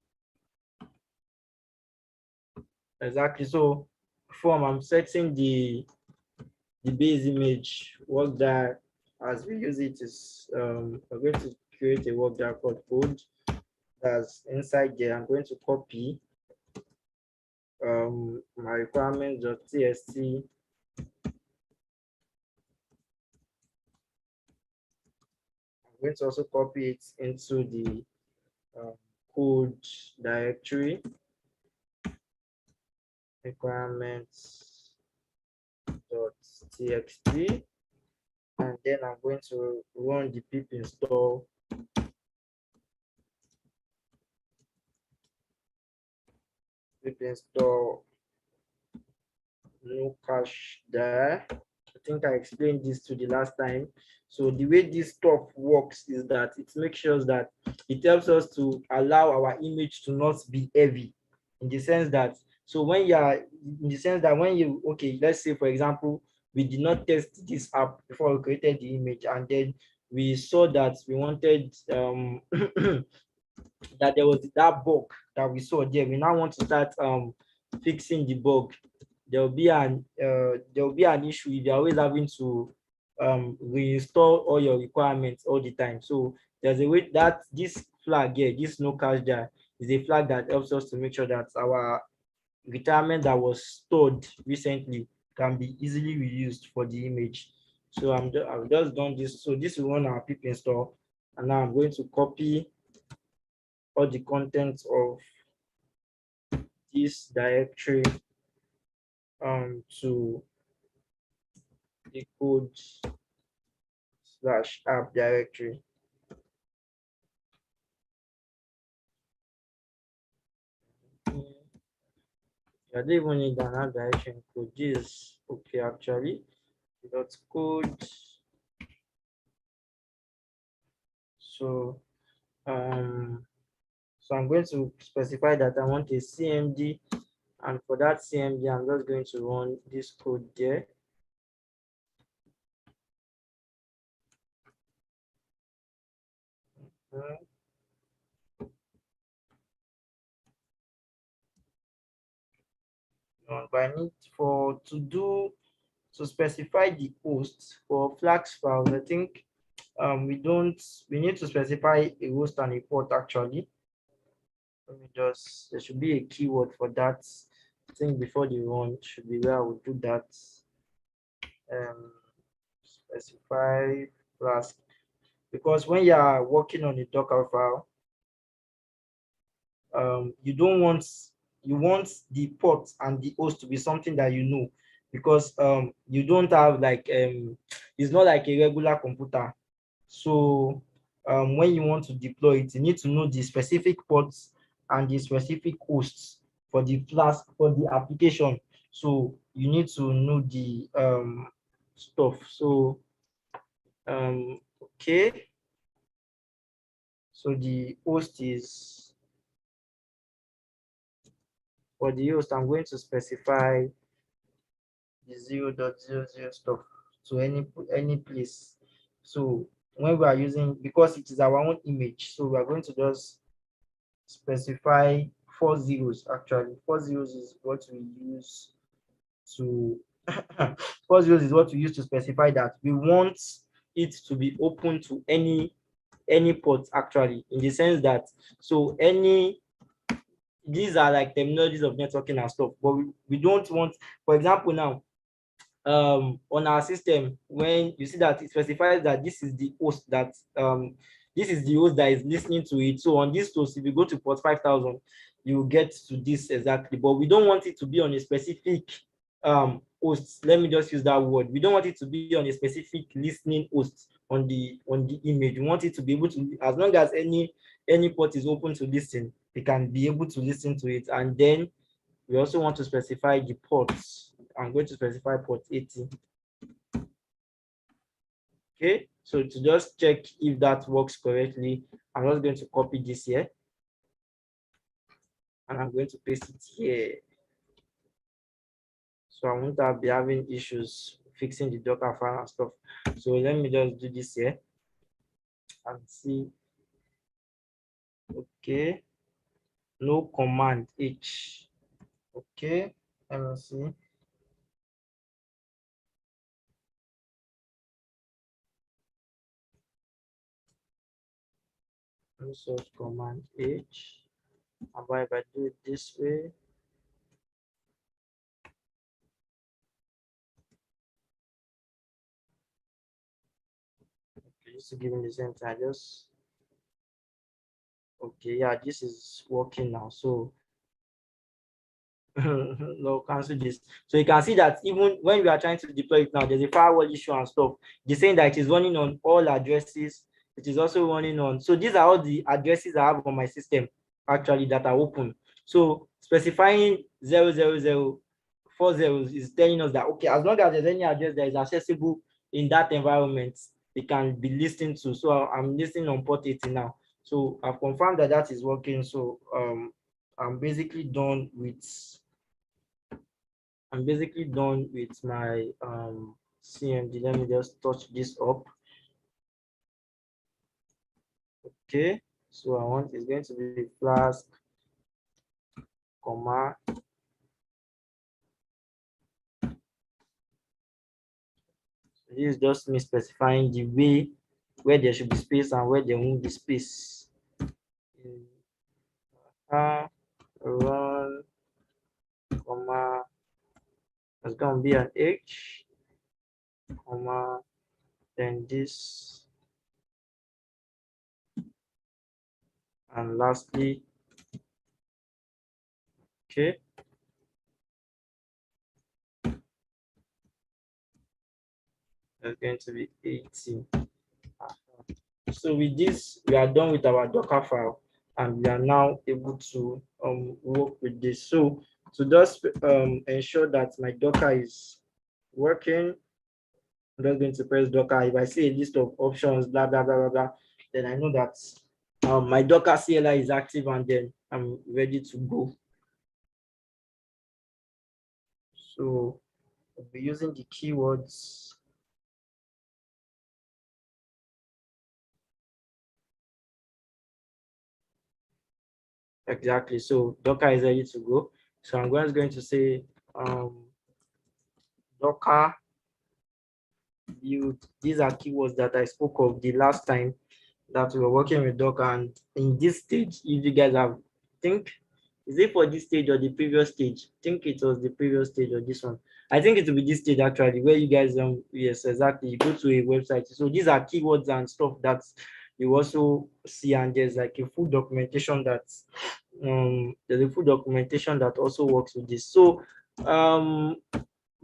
Exactly. So I'm setting the base image work that as we use it is we're going to create a work that called code that's inside there. I'm going to copy my requirements.txt. I'm going to also copy it into the code directory, requirements.txt, and then I'm going to run the pip install pip install no cache there. I think I explained this to the last time. So the way this stuff works is that it makes sure that it helps us to allow our image to not be heavy, in the sense that, so when you are, in the sense that when you, okay, let's say for example, we did not test this app before we created the image, and then we saw that we wanted that there was that bug that we saw there. We now want to start fixing the bug. There will be an issue if you're always having to reinstall all your requirements all the time. So there's a way that this flag here, this no cache there, is a flag that helps us to make sure that our requirement that was stored recently can be easily reused for the image. So I've just done this. So this will run our pip install, and now I'm going to copy all the contents of this directory to the code / app directory. I don't even need an app direction code. This is okay actually. Dot code. So so I'm going to specify that I want a CMD, and for that CMD, I'm just going to run this code there. But I need to specify the host for Flask files. I think we need to specify a host and a port actually. Let me just, there should be a keyword for that. I think before the run should be where I would do that. Specify Flask, because when you are working on a Docker file, you want the port and the host to be something that you know, because you don't have like it's not like a regular computer. So when you want to deploy it, you need to know the specific ports and the specific hosts for the Flask, for the application. So you need to know the stuff. So okay, so the host is, for the host, I'm going to specify the 0.00 stuff to any place. So when we are using, because it is our own image, so we are going to just specify 4 zeros. Actually 4 zeros is what we use to 4 zeros is what we use to specify that we want it to be open to any port actually, in the sense that, so these are like terminologies of networking and stuff, but we don't want, for example now, on our system, when you see that it specifies that this is the host that is listening to it. So on this host, if you go to port 5000, you will get to this exactly, but we don't want it to be on a specific host. Let me just use that word. We don't want it to be on a specific listening host on the image. We want it to be able to, as long as any port is open to listen, they can be able to listen to it. And then we also want to specify the ports. I'm going to specify port 80. Okay, so to just check if that works correctly, I'm just going to copy this here, and I'm going to paste it here. So I won't be having issues fixing the Docker file and stuff. So let me just do this here and see. Okay, no command H. Okay, let me see. Source command H. And if I do it this way, okay, just to give me the same time, just okay, yeah, this is working now. So no, cancel this. So you can see that even when we are trying to deploy it now, there's a firewall issue and stuff. It's saying that it is running on all addresses. It is also running on. So these are all the addresses I have on my system actually that are open. So specifying 00040 is telling us that, okay, as long as there's any address that is accessible in that environment, it can be listened to. So I'm listening on port 80 now. So I've confirmed that that is working. So I'm basically done with my CMD. Let me just touch this up. Okay, so I want it's going to be Flask, comma. This is just me specifying the way where there should be space and where there won't be space. Run, comma, there's gonna be an H, comma, then this, and lastly, okay. There's going to be 18. So with this, we are done with our Docker file, and we are now able to work with this. So to just ensure that my Docker is working, I'm just going to press Docker. If I see a list of options, blah, blah, blah, blah, blah, then I know that my Docker CLI is active, and then I'm ready to go. So I'll be using the keywords. Exactly. So Docker is ready to go. So I'm going to say Docker build. These are keywords that I spoke of the last time that we were working with Docker. And in this stage, if you guys have think, is it for this stage or the previous stage? I think it was the previous stage or this one. I think it will be this stage actually, where you guys yes, exactly. You go to a website. So these are keywords and stuff that you also see, and there's like a full documentation that there's a full documentation that also works with this. So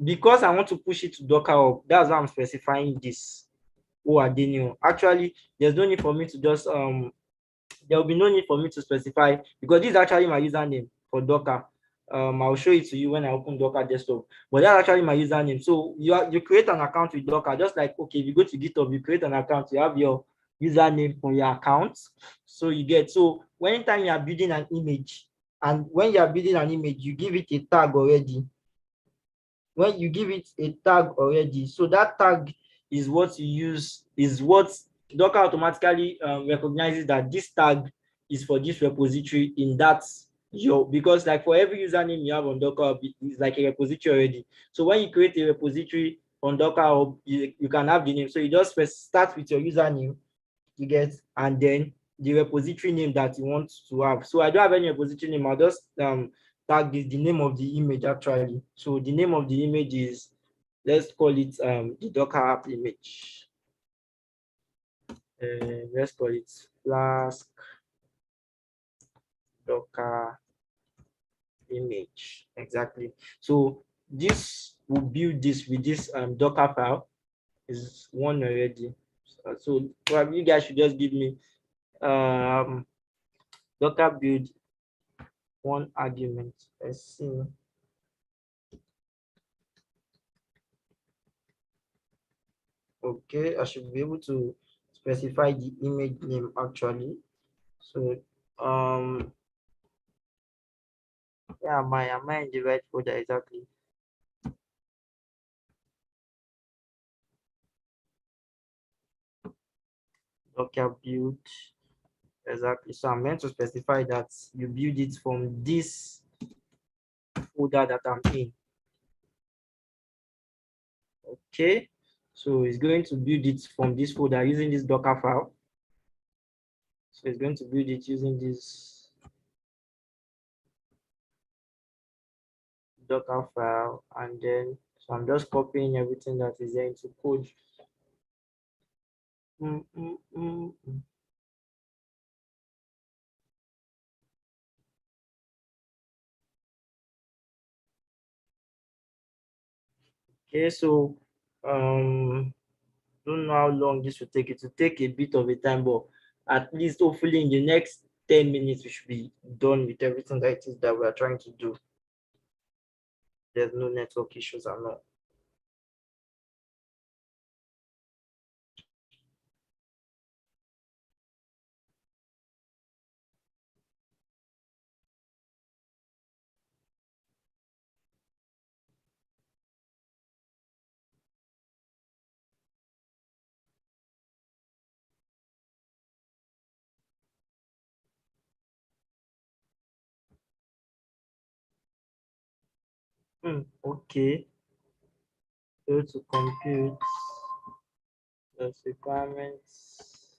because I want to push it to Docker Hub, that's why I'm specifying this. Oh, Adenio. Actually, there's no need for me to just there will be no need for me to specify, because this is actually my username for Docker. I'll show it to you when I open Docker desktop. But that's actually my username. So you create an account with Docker, just like, okay, if you go to GitHub, you create an account, you have your username for your account. So you get, so anytime you are building an image, and when you are building an image, you give it a tag already. When you give it a tag already, so that tag is what you use, is what Docker automatically recognizes that this tag is for this repository in that because like for every username you have on Docker, it's like a repository already. So when you create a repository on Docker, you can have the name. So you just first start with your username, you get, and then the repository name that you want to have. So I don't have any repository name. I'll just tag this the name of the image actually. So the name of the image is, let's call it the Docker app image. Let's call it Flask Docker image. Exactly. So this will build this with this Docker file. Is one already. So probably you guys should just give me Docker build one argument. Let's see. Okay, I should be able to specify the image name actually. So yeah, am I in the right folder exactly? Docker build. Exactly. So I'm meant to specify that you build it from this folder that I'm in. Okay. So it's going to build it from this folder using this Docker file. So it's going to build it using this Docker file, and then so I'm just copying everything that is there into code. Okay, so don't know how long this will take. It will take a bit of a time, but at least hopefully in the next 10 minutes we should be done with everything that it is that we are trying to do. There's no network issues at all. Okay, go to compute. That's requirements.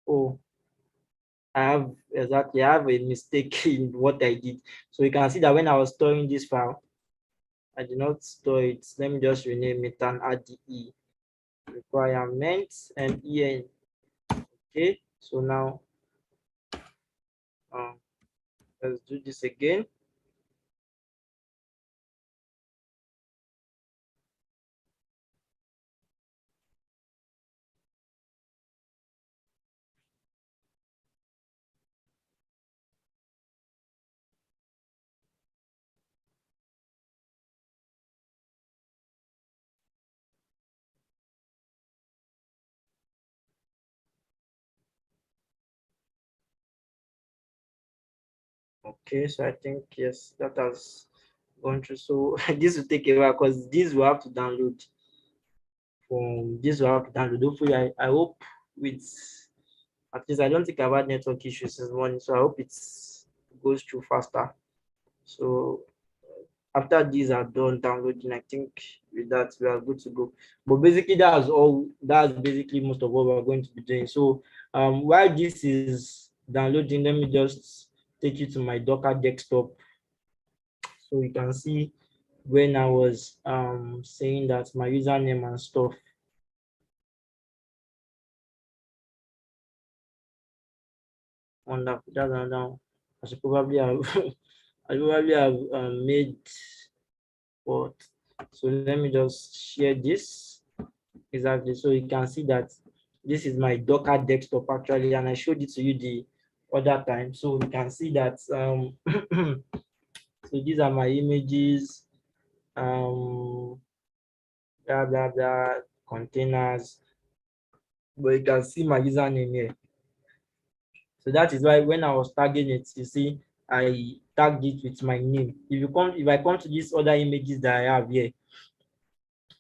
Oh, I have a mistake in what I did. So you can see that when I was storing this file, I did not store it. Let me just rename it and add the E. Requirements and EN. Okay, so now um, let's do this again. Okay, so I think yes, that has gone through. So this will take a while because this will have to download. From this will have to download. Hopefully, I hope with at least I don't think I've had network issues this morning, so I hope it goes through faster. So after these are done downloading, I think with that we are good to go. But basically, that's all. That's basically most of what we're going to be doing. So while this is downloading, let me just take you to my Docker desktop so you can see when I was saying that my username and stuff. Wonderful. That's another. I should probably have I probably have made what. So let me just share this exactly so you can see that this is my Docker desktop actually, and I showed it to you the other time. So you can see that so these are my images, blah blah blah containers, but you can see my username here. So that is why when I was tagging it, you see, I tagged it with my name. If I come to these other images that I have here,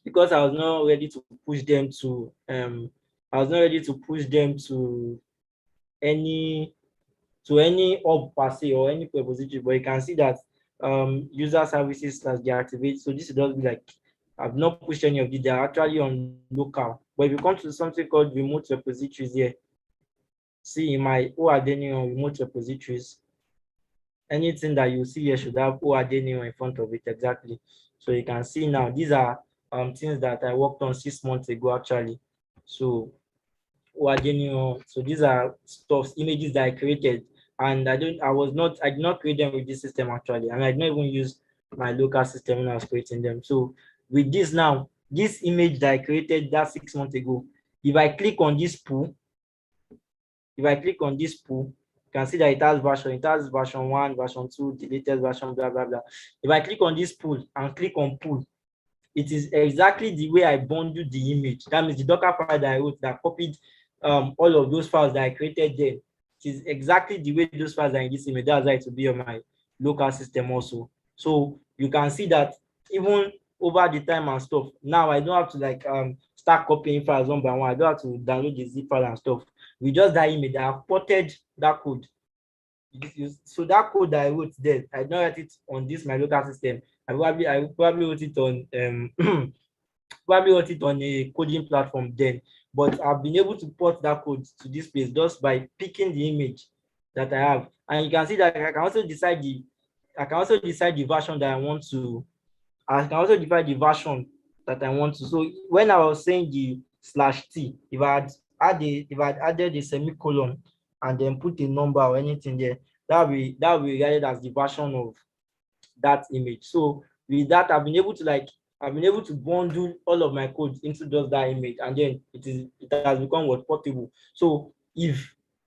because I was not ready to push them to I was not ready to push them any any hub per se or any repository, but you can see that user services slash deactivate. So this is just be like I've not pushed any of these, they're actually on local. But if you come to something called remote repositories here, see in my OADNA on remote repositories, anything that you see here should have OADNA in front of it exactly. So you can see now these are things that I worked on 6 months ago actually. So OADNA, so these are stuff images that I created, and I did not create them with this system actually, and I did not even use my local system when I was creating them. So with this now, this image that I created that 6 months ago, if I click on this pool, if I click on this pool, you can see that it has version 1, version 2, the latest version, blah, blah, blah. If I click on this pool and click on pool, it is exactly the way I bundled the image. That means the Docker file that I wrote that copied all of those files that I created there. It is exactly the way those files are in this image. That's why it will be on my local system also. So you can see that even over the time and stuff, now I don't have to like start copying files one by one. I don't have to download the zip file and stuff. With just that image, I have ported that code. So that code that I wrote there, I don't write it on this my local system. I probably wrote it on probably wrote it on a coding platform then, but I've been able to port that code to this place just by picking the image that I have. And you can see that I can also decide the version that I want to I can also define the version that I want to. So when I was saying the /t, if I had added a semicolon and then put a number or anything there, that will be regarded as the version of that image. So with that, I've been able to bundle all of my code into just that image, and then it has become what portable. So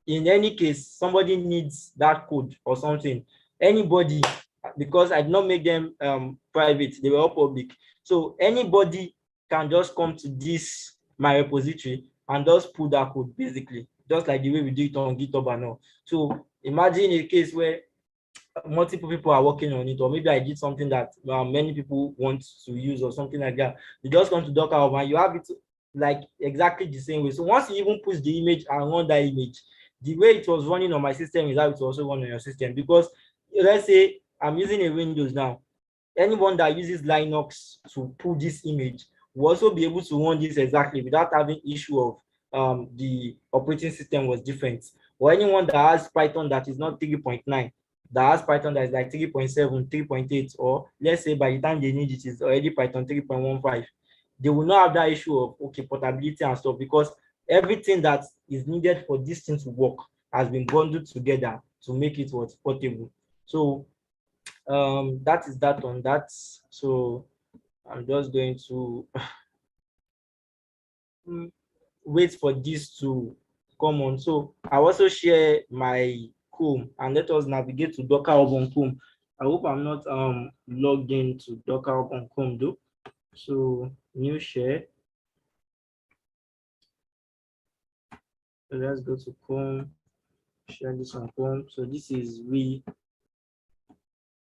in any case somebody needs that code or something, anybody, because I did not make them private, they were all public. So anybody can just come to this my repository and just pull that code basically, just like the way we do it on GitHub and all. So imagine a case where multiple people are working on it, or maybe I did something that many people want to use or something like that. You just come to Docker Hub and you have it like exactly the same way. So once you even push the image and run that image, the way it was running on my system is how it will also run on your system. Because let's say I'm using a Windows now, anyone that uses Linux to pull this image will also be able to run this exactly without having issue of the operating system was different. Or anyone that has Python that is not 3.9, that has Python that is like 3.7, 3.8, or let's say by the time they need it is already Python 3.15, they will not have that issue of okay portability and stuff, because everything that is needed for this thing to work has been bundled together to make it what portable. So that is that on that. So I'm just going to wait for this to come on. So I also share my Chrome and let us navigate to Docker Hub on Chrome. I hope I'm not logged into Docker Hub on Chrome though. So new share. So let's go to Chrome, share this on Chrome. So this is we.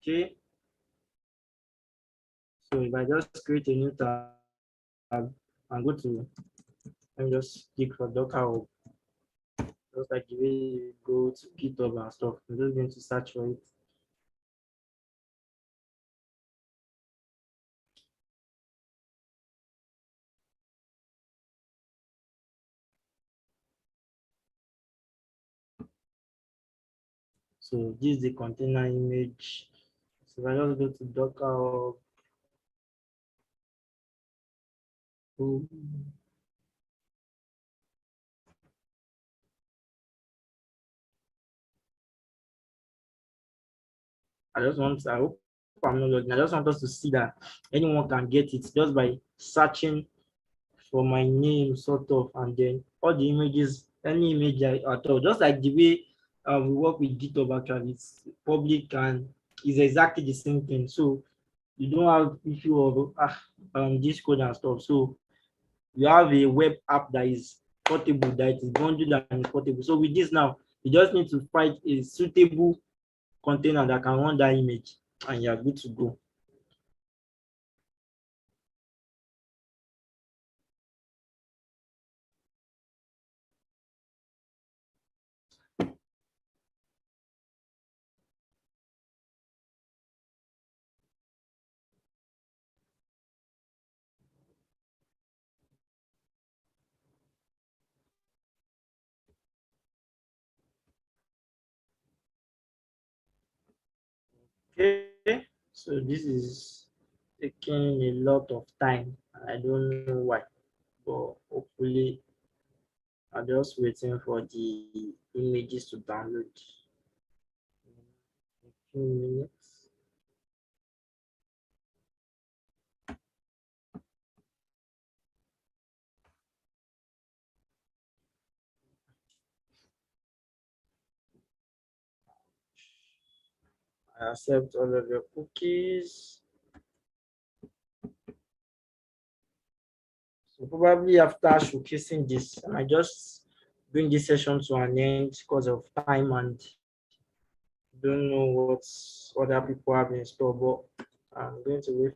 Okay. So if I just create a new tab and go to, let me just click for Docker Hub, just like the way you go to GitHub and stuff. I'm just going to search for it. So this is the container image. So if I just go to Docker, I hope I'm not logging. I just want us to see that anyone can get it just by searching for my name, sort of, and then all the images, any image at all, just like the way we work with GitHub actually, it's public and is exactly the same thing. So you don't have issue of this code and stuff. So you have a web app that is portable, that is bundled and is portable. So with this now, you just need to find a suitable container that can run that image and you're good to go. Okay, so this is taking a lot of time. I don't know why, but hopefully I'm just waiting for the images to download. A few minutes. I accept all of your cookies. So probably after showcasing this, I might just bring this session to an end because of time and don't know what other people have in store, but I'm going to wait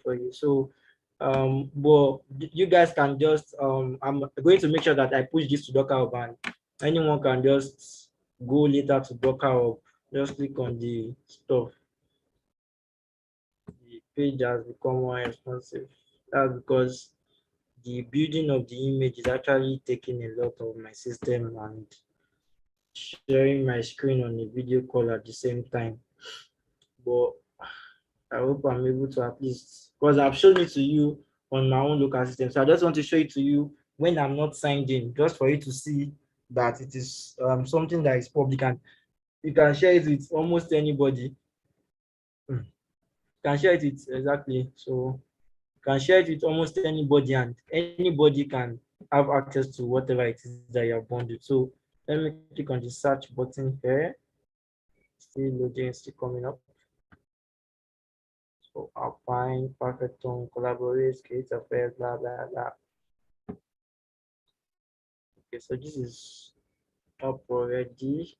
for you. So but you guys can just I'm going to make sure that I push this to Docker Hub and anyone can just go later to Docker Hub, just click on the stuff. The page has become more responsive. That's because the building of the image is actually taking a lot of my system and sharing my screen on a video call at the same time. But I hope I'm able to at least, because I've shown it to you on my own local system. So I just want to show it to you when I'm not signed in, just for you to see that it is something that is public and you can share it with almost anybody. You can share it with exactly. So you can share it with almost anybody and anybody can have access to whatever it is that you have bonded. So Let me click on the search button here. Still loading, still coming up. So I'll find perfect tone, collaborate, create affairs, blah blah blah. Okay, so this is up already.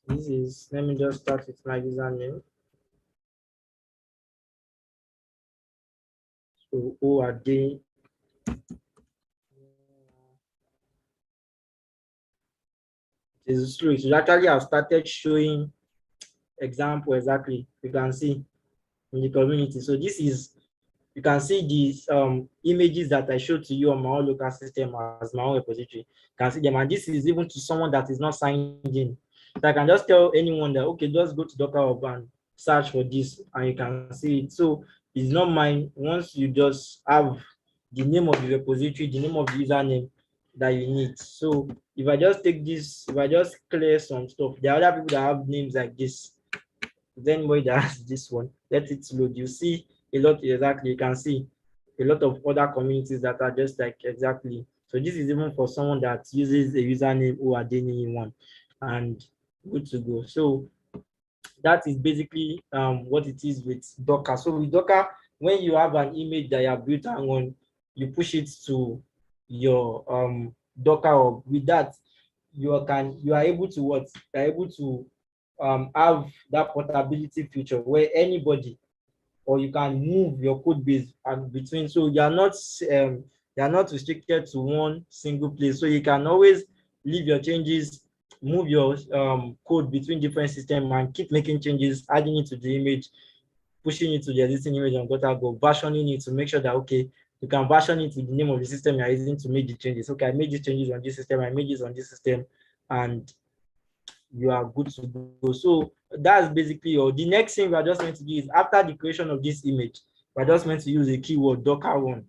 This is, let me just start with my username. So who are they? It is true. So actually I've started showing example exactly. You can see in the community. So this is, you can see these images that I showed to you on my own local system as my own repository. You can see them, and this is even to someone that is not signed in. So I can just tell anyone that, okay, just go to Docker Hub and search for this, and you can see it. So it's not mine. Once you just have the name of the repository, the name of the username that you need. So if I just take this, if I just clear some stuff, there are other people that have names like this. Then anybody that has this one, let it load. You see a lot, exactly. You can see a lot of other communities that are just like exactly. So this is even for someone that uses a username or a one, and good to go. So that is basically what it is with Docker. So with Docker, when you have an image that you have built on, you push it to your Docker hub. With that, you are able to what? You are able to have that portability feature where anybody, or you can move your code base between. So you are not restricted to one single place. So you can always leave your changes, move your code between different systems, and keep making changes, adding it to the image, pushing it to the existing image on Go, versioning it to make sure that, okay, you can version it with the name of the system you're using to make the changes. Okay, I made these changes on this system, I made this on this system, and you are good to go. So that's basically all. The next thing we are just going to do is, after the creation of this image, we're just going to use a keyword, Docker1.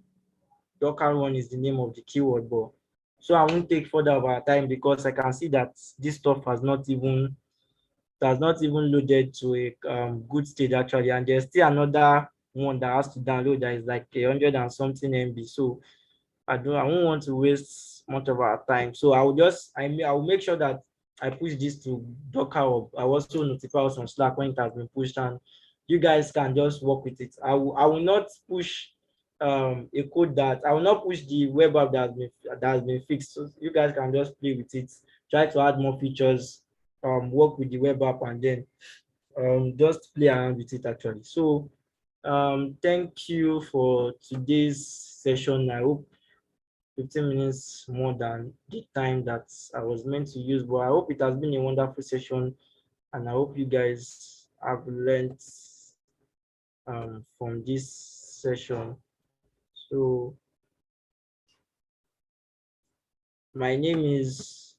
Docker1 is the name of the keyword, but so I won't take further of our time because I can see that this stuff has not even loaded to a good state actually, and there's still another one that has to download that is like 100 and something MB. So I won't want to waste much of our time. So I will make sure that I push this to Docker Hub. I also notify us on Slack when it has been pushed, and you guys can just work with it. I will not push a code that I will not push the web app that has been fixed. So you guys can just play with it, try to add more features, work with the web app, and then just play around with it actually. So thank you for today's session. I hope 15 minutes more than the time that I was meant to use, but I hope it has been a wonderful session, and I hope you guys have learned from this session. So my name is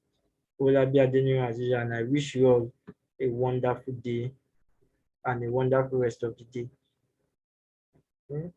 Olabi Adeniran Aziza, and I wish you all a wonderful day and a wonderful rest of the day. Okay.